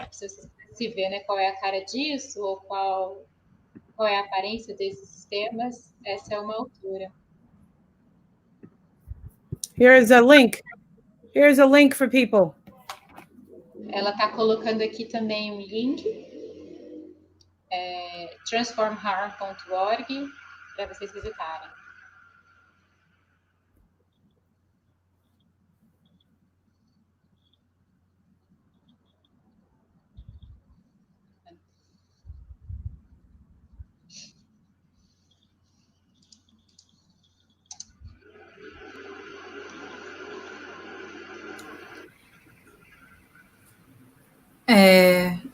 você se ver, né, qual é a cara disso, ou qual é a aparência desses sistemas, essa é uma altura. Here's a link. Here's a link for people. Ela está colocando aqui também um link, transformharm.org, para vocês visitarem.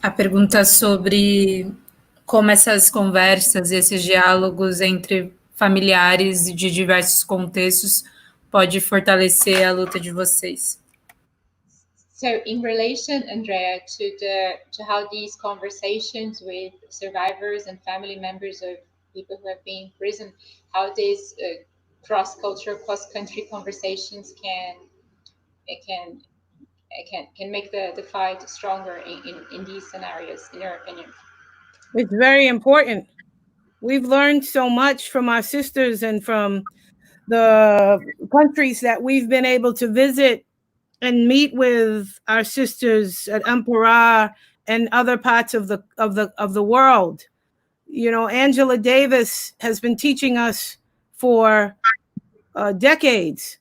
A pergunta sobre como essas conversas, esses diálogos entre familiares de diversos contextos pode fortalecer a luta de vocês. So, in relation, Andrea, to how these conversations with survivors and family members of people who have been in prison, how these cross-cultural, cross-country conversations can make the fight stronger in these scenarios, in your opinion? It's very important. We've learned so much from our sisters and from the countries that we've been able to visit and meet with our sisters at Ampara and other parts of the world. You know, Angela Davis has been teaching us for decades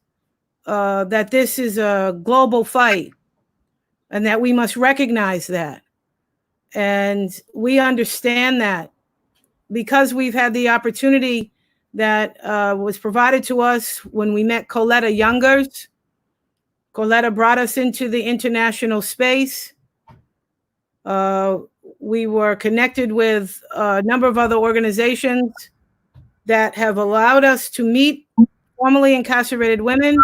that this is a global fight and that we must recognize that. And we understand that because we've had the opportunity that was provided to us when we met Coletta Youngers. Coletta brought us into the international space. We were connected with a number of other organizations that have allowed us to meet formerly incarcerated women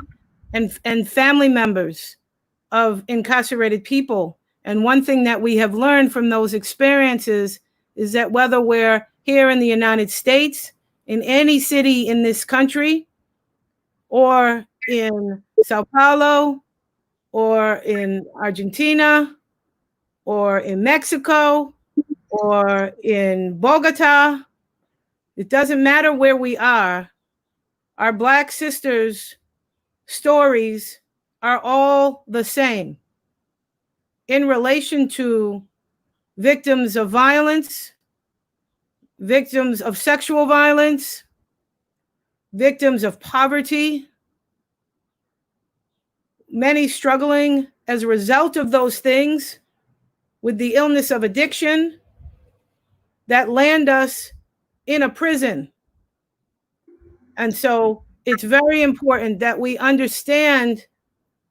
and family members of incarcerated people. And one thing that we have learned from those experiences is that whether we're here in the United States, in any city in this country, or in Sao Paulo, or in Argentina, or in Mexico, or in Bogota, it doesn't matter where we are, our Black sisters' stories are all the same in relation to victims of violence, victims of sexual violence, victims of poverty, many struggling as a result of those things with the illness of addiction that land us in a prison. And so it's very important that we understand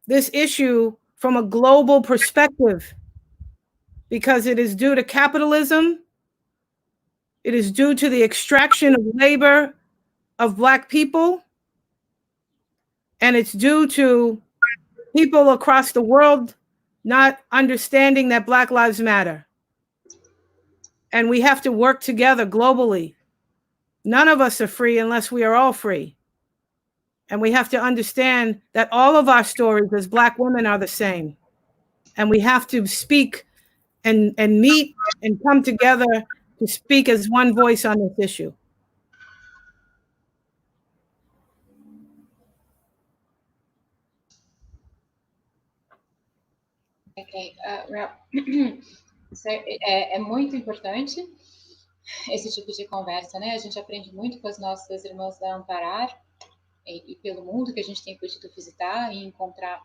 this issue from a global perspective, because it is due to capitalism, it is due to the extraction of labor of Black people, and it's due to people across the world not understanding that Black lives matter. And we have to work together globally. None of us are free unless we are all free. And we have to understand that all of our stories as Black women are the same. And we have to speak and meet and come together to speak as one voice on this issue. Ok, é muito importante esse tipo de conversa, né? A gente aprende muito com as nossas irmãs da Amparar e pelo mundo que a gente tem podido visitar e encontrar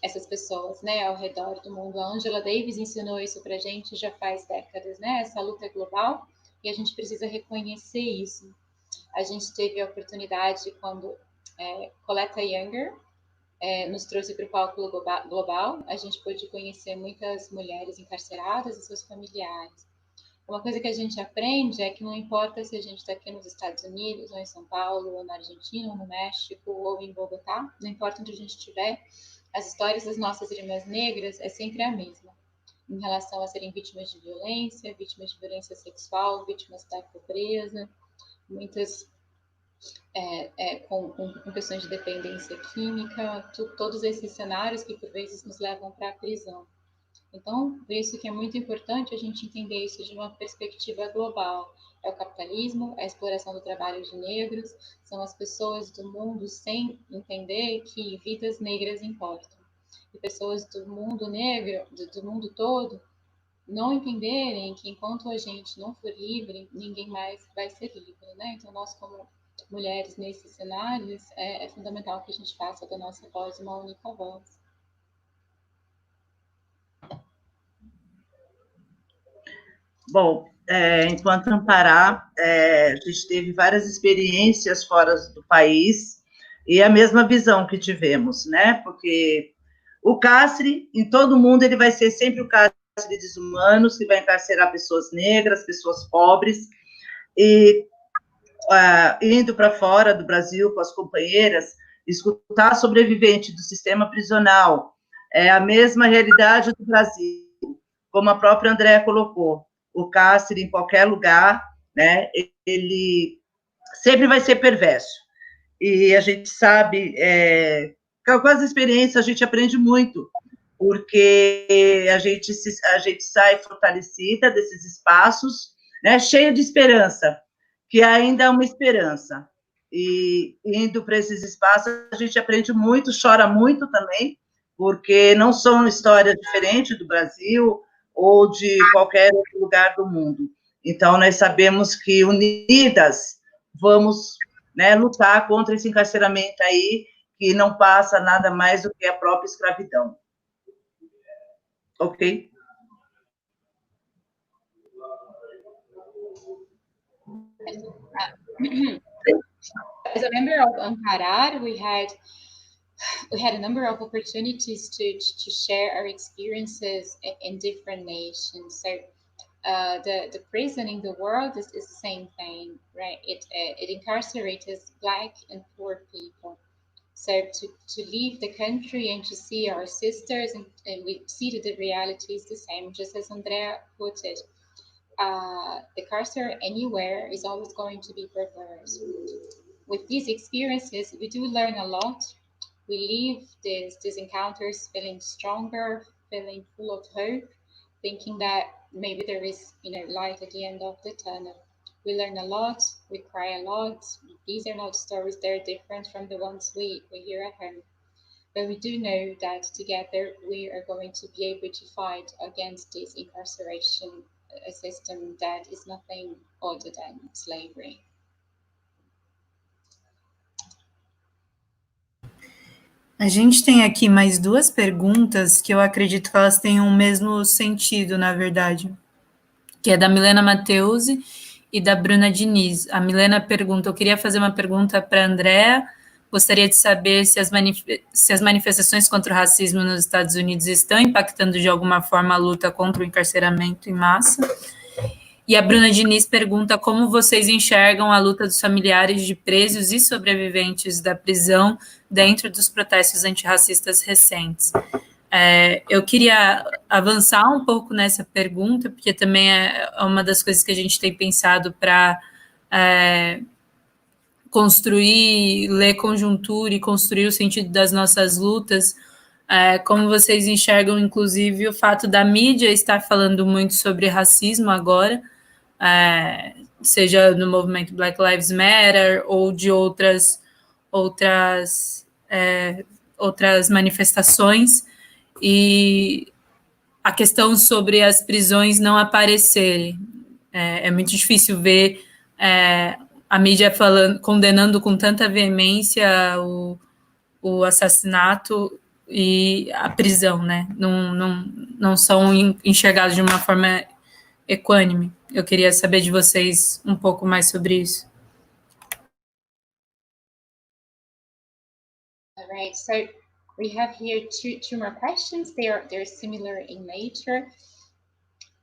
essas pessoas, né, ao redor do mundo. A Angela Davis ensinou isso para a gente já faz décadas, né? Essa luta é global e a gente precisa reconhecer isso. A gente teve a oportunidade quando Coletta Younger nos trouxe para o palco global, a gente pôde conhecer muitas mulheres encarceradas e seus familiares. Uma coisa que a gente aprende é que não importa se a gente está aqui nos Estados Unidos, ou em São Paulo, ou na Argentina, ou no México, ou em Bogotá, não importa onde a gente estiver, as histórias das nossas irmãs negras é sempre a mesma, em relação a serem vítimas de violência sexual, vítimas da pobreza, muitas com questões de dependência química, todos esses cenários que por vezes nos levam para a prisão. Então, por isso que é muito importante a gente entender isso de uma perspectiva global. É o capitalismo, é a exploração do trabalho de negros, são as pessoas do mundo sem entender que vidas negras importam. E pessoas do mundo negro, do mundo todo, não entenderem que enquanto a gente não for livre, ninguém mais vai ser livre, né? Então, nós como mulheres nesses cenários, é fundamental que a gente faça da nossa voz uma única voz. Bom, enquanto Ampará, a gente teve várias experiências fora do país e a mesma visão que tivemos, né? Porque o cárcere, em todo mundo, ele vai ser sempre o cárcere desumanos, que vai encarcerar pessoas negras, pessoas pobres, e indo para fora do Brasil com as companheiras, escutar sobrevivente do sistema prisional, é a mesma realidade do Brasil, como a própria Andrea colocou, o cárcere em qualquer lugar, né, ele sempre vai ser perverso, e a gente sabe, com as experiências a gente aprende muito, porque a gente sai fortalecida desses espaços, né, cheia de esperança, que ainda é uma esperança. E indo para esses espaços, a gente aprende muito, chora muito também, porque não são histórias diferentes do Brasil ou de qualquer outro lugar do mundo. Então, nós sabemos que unidas vamos, né, lutar contra esse encarceramento aí, que não passa nada mais do que a própria escravidão. Ok? As a member of Amparar, we had a number of opportunities to share our experiences in different nations. So the prison in the world is the same thing, right? It incarcerates Black and poor people. So to leave the country and to see our sisters, and we see that the reality is the same, just as Andrea put it. The carcer anywhere is always going to be perverse. With these experiences, we do learn a lot. We leave these encounters feeling stronger, feeling full of hope, thinking that maybe there is, light at the end of the tunnel. We learn a lot, we cry a lot. These are not stories, they're different from the ones we hear at home. But we do know that together we are going to be able to fight against this incarceration system that is nothing other than slavery. A gente tem aqui mais duas perguntas que eu acredito que elas tenham o mesmo sentido, na verdade, que é da Milena Mateusi e da Bruna Diniz. A Milena pergunta, eu queria fazer uma pergunta para a Andrea, gostaria de saber se as manifestações contra o racismo nos Estados Unidos estão impactando de alguma forma a luta contra o encarceramento em massa. E a Bruna Diniz pergunta como vocês enxergam a luta dos familiares de presos e sobreviventes da prisão dentro dos protestos antirracistas recentes. Eu queria avançar um pouco nessa pergunta, porque também é uma das coisas que a gente tem pensado para construir, ler conjuntura e construir o sentido das nossas lutas. Como vocês enxergam, inclusive, o fato da mídia estar falando muito sobre racismo agora, seja no movimento Black Lives Matter ou de outras manifestações, e a questão sobre as prisões não aparecerem. É muito difícil ver a mídia condenando com tanta veemência o assassinato e a prisão, né? Não são enxergados de uma forma equânime. Eu queria saber de vocês um pouco mais sobre isso. All right, so we have here two more questions. They're similar in nature.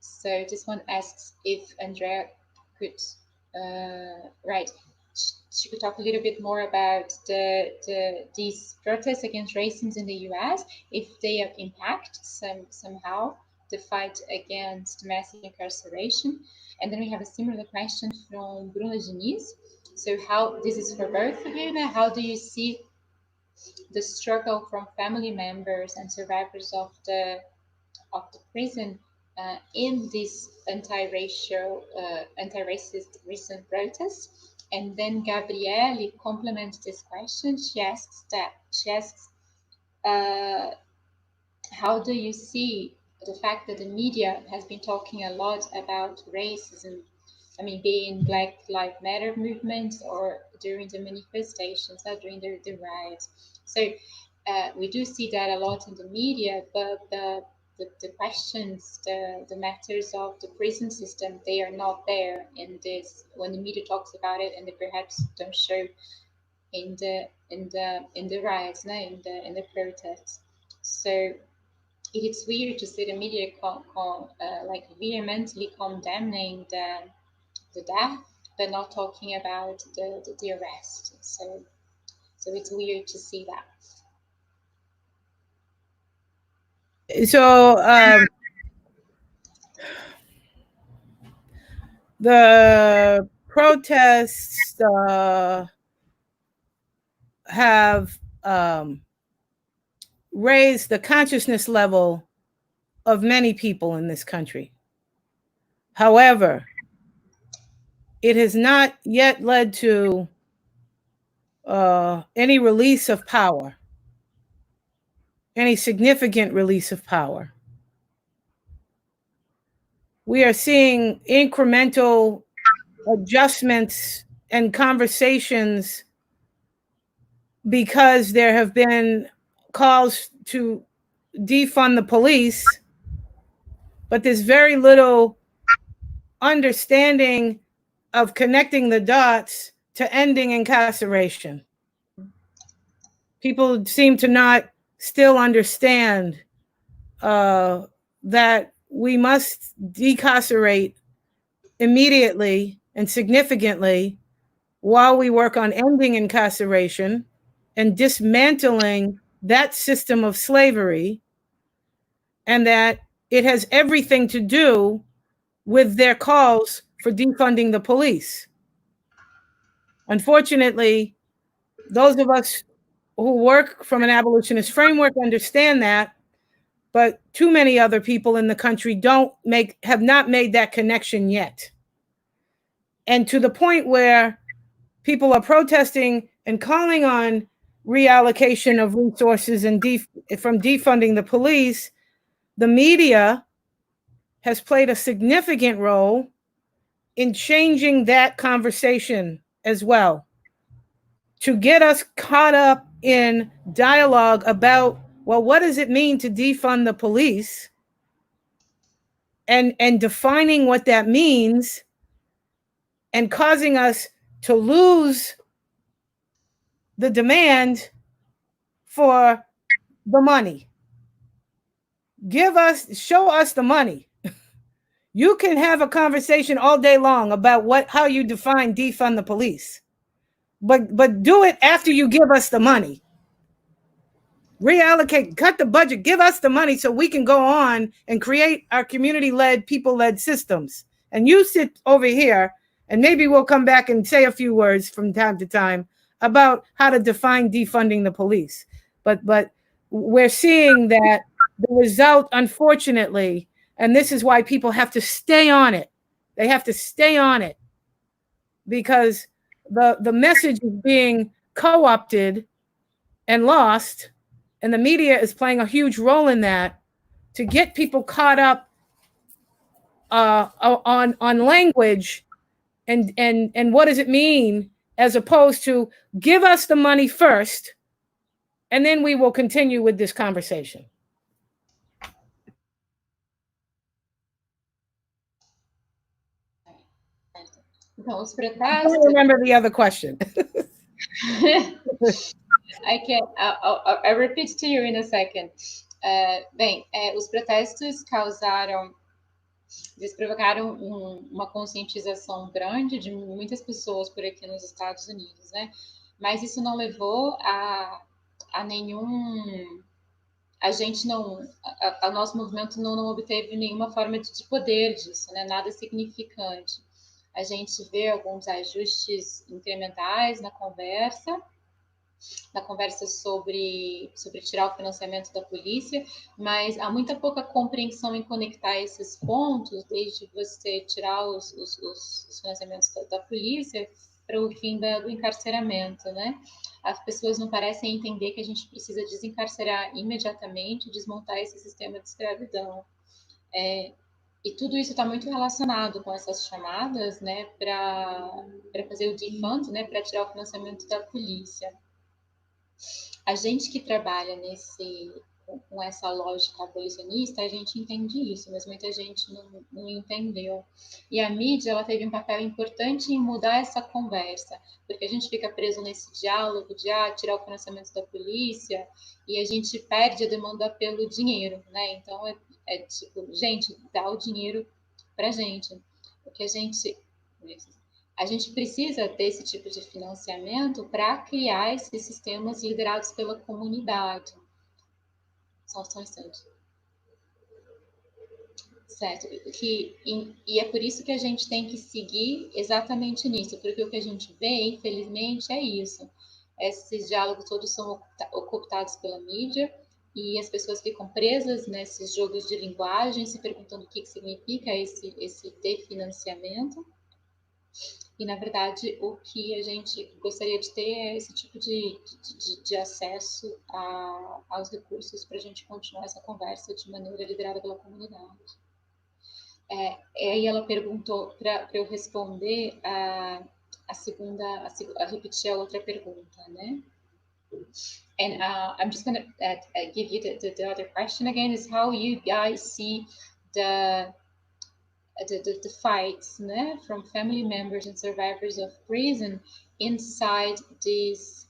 So this one asks if Andrea could, she could talk a little bit more about these protests against racism in the US, if they impact somehow the fight against massive incarceration. And then we have a similar question from Bruna Diniz. So how, this is for both of you now, how do you see the struggle from family members and survivors of the prison in this anti-racist recent protests? And then Gabriele complements this question. She asks, how do you see the fact that the media has been talking a lot about racism? I mean, being Black Lives Matter movements or during the manifestations or during the riots. So we do see that a lot in the media, but the questions, the matters of the prison system, they are not there in this when the media talks about it, and they perhaps don't show in the riots, no, in the protests. So it is weird to see the media like vehemently condemning the death, but not talking about the arrest. So it's weird to see that. So the protests have raised the consciousness level of many people in this country. However, it has not yet led to any release of power, any significant release of power. We are seeing incremental adjustments and conversations because there have been calls to defund the police, but there's very little understanding of connecting the dots to ending incarceration. People seem to not still understand that we must decarcerate immediately and significantly while we work on ending incarceration and dismantling that system of slavery, and that it has everything to do with their calls for defunding the police. Unfortunately, those of us who work from an abolitionist framework understand that, but too many other people in the country have not made that connection yet. And to the point where people are protesting and calling on reallocation of resources and from defunding the police, the media has played a significant role in changing that conversation as well, to get us caught up in dialogue about, well, what does it mean to defund the police? And defining what that means, and causing us to lose the demand for the money. Show us the money. You can have a conversation all day long about how you define defund the police, but do it after you give us the money. Reallocate, cut the budget, give us the money so we can go on and create our community-led, people-led systems. And you sit over here, and maybe we'll come back and say a few words from time to time about how to define defunding the police. But we're seeing that the result, unfortunately, and this is why people have to stay on it. They have to stay on it because the message is being co-opted and lost, and the media is playing a huge role in that to get people caught up on language and what does it mean, as opposed to give us the money first and then we will continue with this conversation. Então, os I protestos... don't remember the other question. I'll repeat to you in a second. Os protestos eles provocaram uma conscientização grande de muitas pessoas por aqui nos Estados Unidos, né? Mas isso não levou a nenhum... o nosso movimento não obteve nenhuma forma de poder disso, né? Nada significante. A gente vê alguns ajustes incrementais na conversa sobre tirar o financiamento da polícia, mas há muita pouca compreensão em conectar esses pontos, desde você tirar os financiamentos da polícia para o fim do encarceramento, né? As pessoas não parecem entender que a gente precisa desencarcerar imediatamente, desmontar esse sistema de escravidão. E tudo isso está muito relacionado com essas chamadas, né, para fazer o defund, né, para tirar o financiamento da polícia. A gente que trabalha com essa lógica abolicionista, a gente entende isso, mas muita gente não entendeu. E a mídia, ela teve um papel importante em mudar essa conversa, porque a gente fica preso nesse diálogo de tirar o financiamento da polícia e a gente perde a demanda pelo dinheiro, né? Então, tipo, gente, dá o dinheiro pra gente. Porque a gente precisa desse tipo de financiamento para criar esses sistemas liderados pela comunidade. Só um instante. Certo. E é por isso que a gente tem que seguir exatamente nisso, porque o que a gente vê, infelizmente, é isso. Esses diálogos todos são ocultados pela mídia e as pessoas ficam presas nesses jogos de linguagem, se perguntando o que significa esse definanciamento. E, na verdade, o que a gente gostaria de ter é esse tipo de acesso aos recursos para a gente continuar essa conversa de maneira liderada pela comunidade. Aí ela perguntou para eu responder a repetir a outra pergunta, né? And I'm just going to give you the other question again, is how you guys see the fights, né, from family members and survivors of prison inside these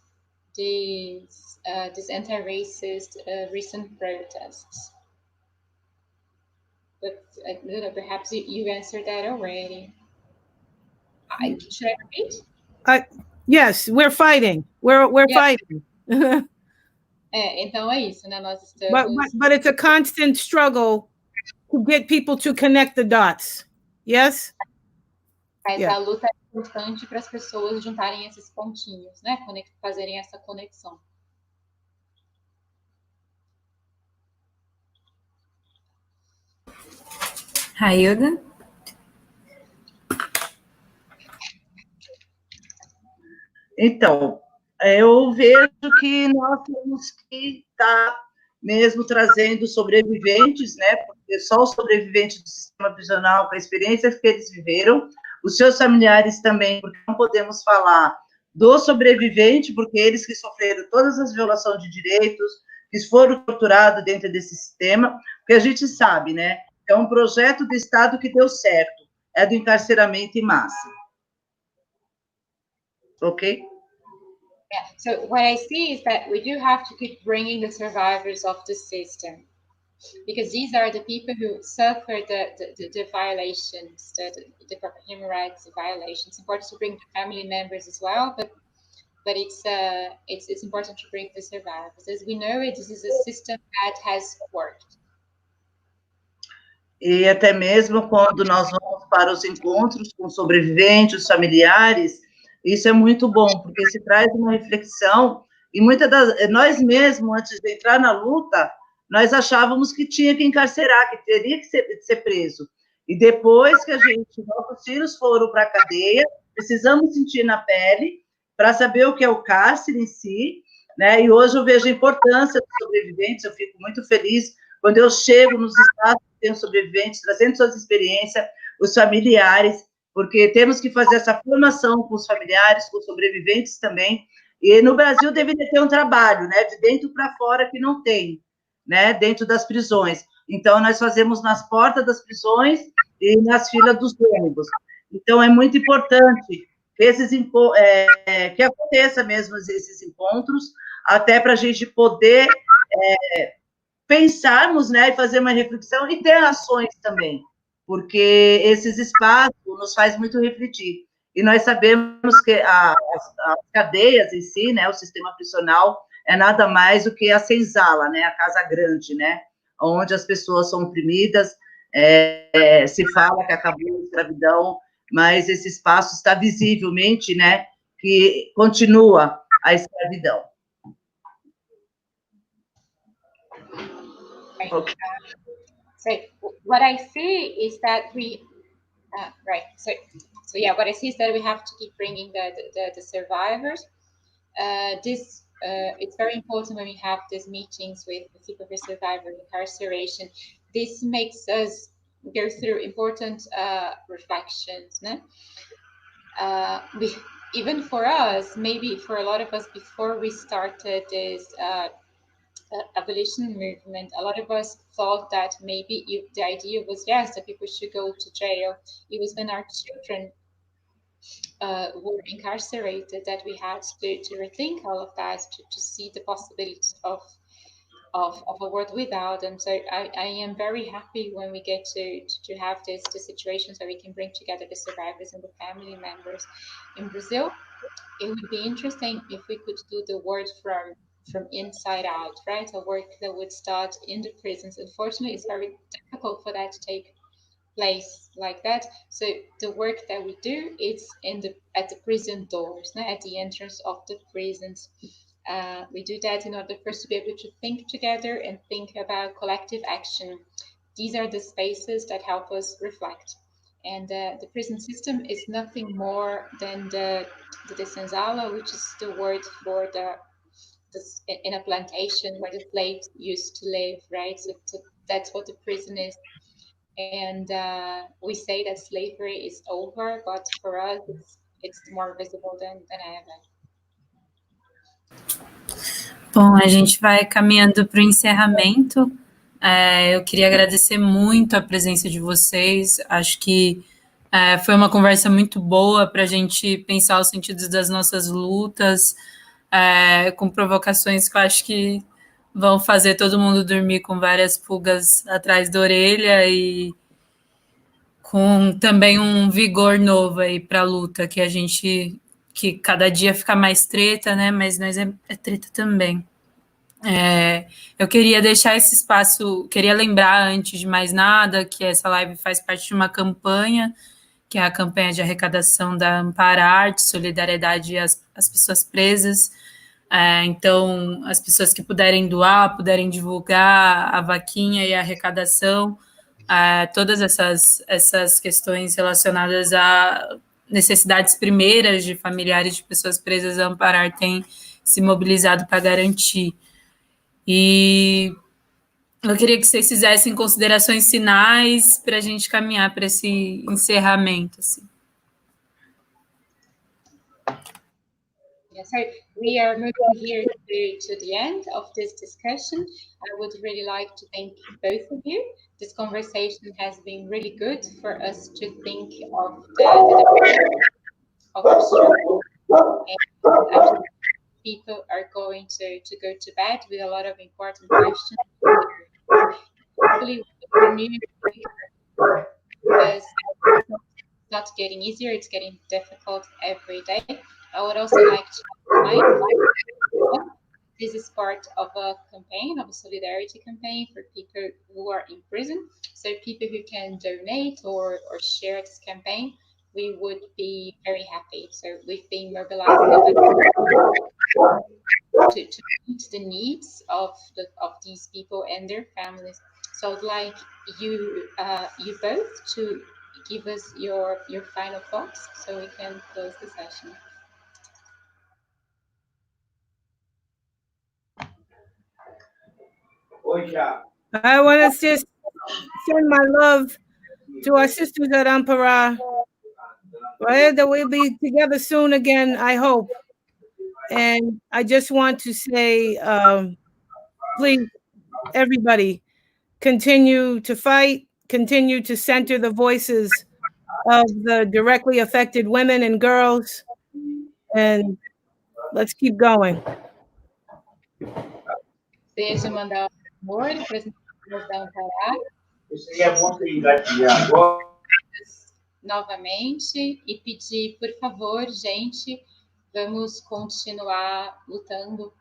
anti-racist recent protests. But perhaps you answered that already. Should I repeat? Yes, we're fighting. We're fighting. Então é isso, né? Nós estamos... But it's a constant struggle to get people to connect the dots. Yes? Mas a luta é constante para as pessoas juntarem esses pontinhos, né? Fazerem essa conexão. Railda? Então, eu vejo que nós temos que estar mesmo trazendo sobreviventes, né? Porque só os sobreviventes do sistema prisional, com a experiência que eles viveram, os seus familiares também, porque não podemos falar do sobrevivente, porque eles que sofreram todas as violações de direitos, que foram torturados dentro desse sistema, porque a gente sabe, né? É um projeto do Estado que deu certo, é do encarceramento em massa. Ok? Yeah. So what I see is that we do have to keep bringing the survivors of the system, because these are the people who suffer the violations, the human rights violations. It's important to bring the family members as well, but it's important to bring the survivors. As we know, this is a system that has worked. E até mesmo quando nós vamos para os encontros com sobreviventes, familiares, isso é muito bom, porque se traz uma reflexão, e nós mesmos, antes de entrar na luta, nós achávamos que tinha que encarcerar, que teria que ser preso. E depois que nossos filhos foram para a cadeia, precisamos sentir na pele, para saber o que é o cárcere em si, né? E hoje eu vejo a importância dos sobreviventes, eu fico muito feliz quando eu chego nos estados que tem sobreviventes, trazendo suas experiências, os familiares, porque temos que fazer essa formação com os familiares, com os sobreviventes também, E no Brasil deveria ter um trabalho, né, de dentro para fora, que não tem, né, dentro das prisões. Então, nós fazemos nas portas das prisões e nas filas dos ônibus. Então, é muito importante que aconteça mesmo esses encontros, até para a gente poder pensarmos, né, e fazer uma reflexão e ter ações também, porque esses espaços nos faz muito refletir. E nós sabemos que as cadeias em si, né, o sistema prisional, é nada mais do que a senzala, né, a casa grande, né, onde as pessoas são oprimidas, se fala que acabou a escravidão, mas esse espaço está visivelmente, né, que continua a escravidão. Okay. So what I see is that we, right. So yeah, what I see is that we have to keep bringing the survivors. It's very important when we have these meetings with people who survive incarceration. This makes us go through important reflections. No? Even for us, maybe for a lot of us, before we started this abolition movement, a lot of us thought that maybe the idea was, yes, that people should go to jail. It was when our children were incarcerated that we had to rethink all of that, to see the possibility of a world without them. So I am very happy when we get to have the situations where we can bring together the survivors and the family members. In Brazil, it would be interesting if we could do the work from inside out, right? A work that would start in the prisons. Unfortunately, it's very difficult for that to take place like that. So the work that we do is at the prison doors, at the entrance of the prisons. We do that in order for us to be able to think together and think about collective action. These are the spaces that help us reflect. And the prison system is nothing more than the senzala, which is the word for in a plantation where the slaves used to live, right? So that's what the prison is. And we say that slavery is over, but for us, it's more visible than ever. Bom, a gente vai caminhando para o encerramento. Eu queria agradecer muito a presença de vocês. Acho que foi uma conversa muito boa para a gente pensar os sentidos das nossas lutas, com provocações que eu acho que vão fazer todo mundo dormir com várias pulgas atrás da orelha e com também um vigor novo aí para a luta, que cada dia fica mais treta, né? Mas nós é treta também. Eu queria deixar esse espaço, queria lembrar, antes de mais nada, que essa live faz parte de uma campanha, que é a campanha de arrecadação da Amparar, de solidariedade às pessoas presas. Então, as pessoas que puderem doar, puderem divulgar a vaquinha e a arrecadação, todas essas questões relacionadas a necessidades primeiras de familiares de pessoas presas, a Amparar tem se mobilizado para garantir. E eu queria que vocês fizessem considerações finais para a gente caminhar para esse encerramento. Assim. Yeah, so we are moving here to the end of this discussion. I would really like to thank both of you. This conversation has been really good for us to think of the struggle. And people are going to go to bed with a lot of important questions. Hopefully, because it's not getting easier, it's getting difficult every day. I would also like to remind this is part of a campaign, of a solidarity campaign for people who are in prison. So people who can donate or share this campaign, we would be very happy. So we've been mobilizing to meet the needs of these people and their families. So I'd like you both to give us your final thoughts so we can close the session. I want to just send my love to our sisters at Ampara. Right, that we'll be together soon again, I hope. And I just want to say, please, everybody, continue to fight, continue to center the voices of the directly affected women and girls, and let's keep going. Desejo mandar amor para as meninas da Ampará. Novamente, e pedir, por favor, gente, vamos continuar lutando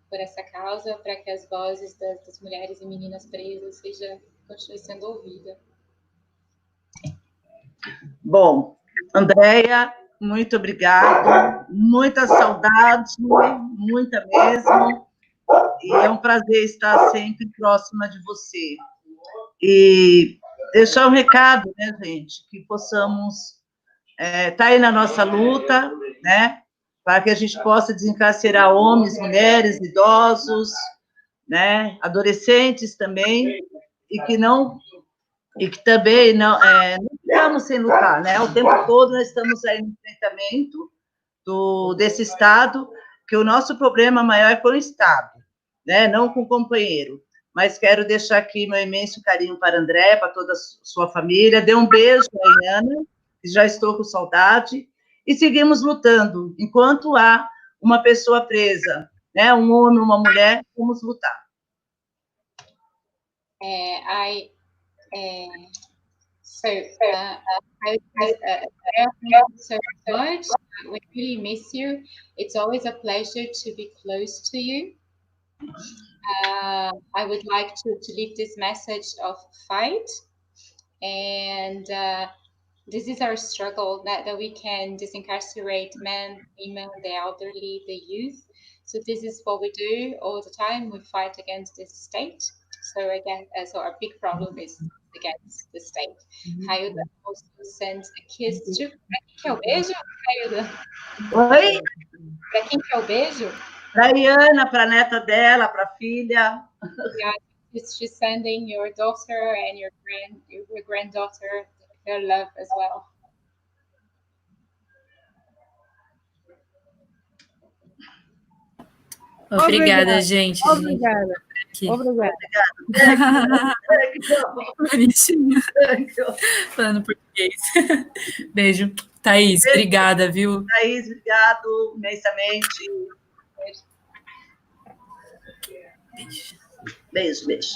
por essa causa, para que as vozes das mulheres e meninas presas continuem sendo ouvidas. Bom, Andrea, muito obrigada, muita saudade, muita mesmo, e é um prazer estar sempre próxima de você. E deixar um recado, né, gente, que possamos estar aí na nossa luta, né, para que a gente possa desencarcerar homens, mulheres, idosos, né, adolescentes também, e que também não ficamos sem lutar, né, o tempo todo nós estamos aí no enfrentamento desse Estado, que o nosso problema maior é com o Estado, né, não com o companheiro. Mas quero deixar aqui meu imenso carinho para André, para toda a sua família. Dê um beijo para a Ana, que já estou com saudade. E seguimos lutando. Enquanto há uma pessoa presa, né, um homem, uma mulher, vamos lutar. Thank you so much. We really miss you. It's always a pleasure to be close to you. I would like to leave this message of fight, and this is our struggle, that we can disincarcerate men, women, the elderly, the youth. So this is what we do all the time. We fight against this state. So again, so our big problem is against the state. Railda also sends a kiss to... Para quem que é o beijo, Railda? Oi? Para quem que é o beijo? Para a Iana, para a neta dela, para a filha. Yeah, she's sending your daughter and your granddaughter her love as well. Obrigada, gente. Obrigada. Obrigada. Bonitinho. Falando português. Beijo. Thaís, obrigada, viu? Thaís, obrigado imensamente. Beijo. Beijo, beijo.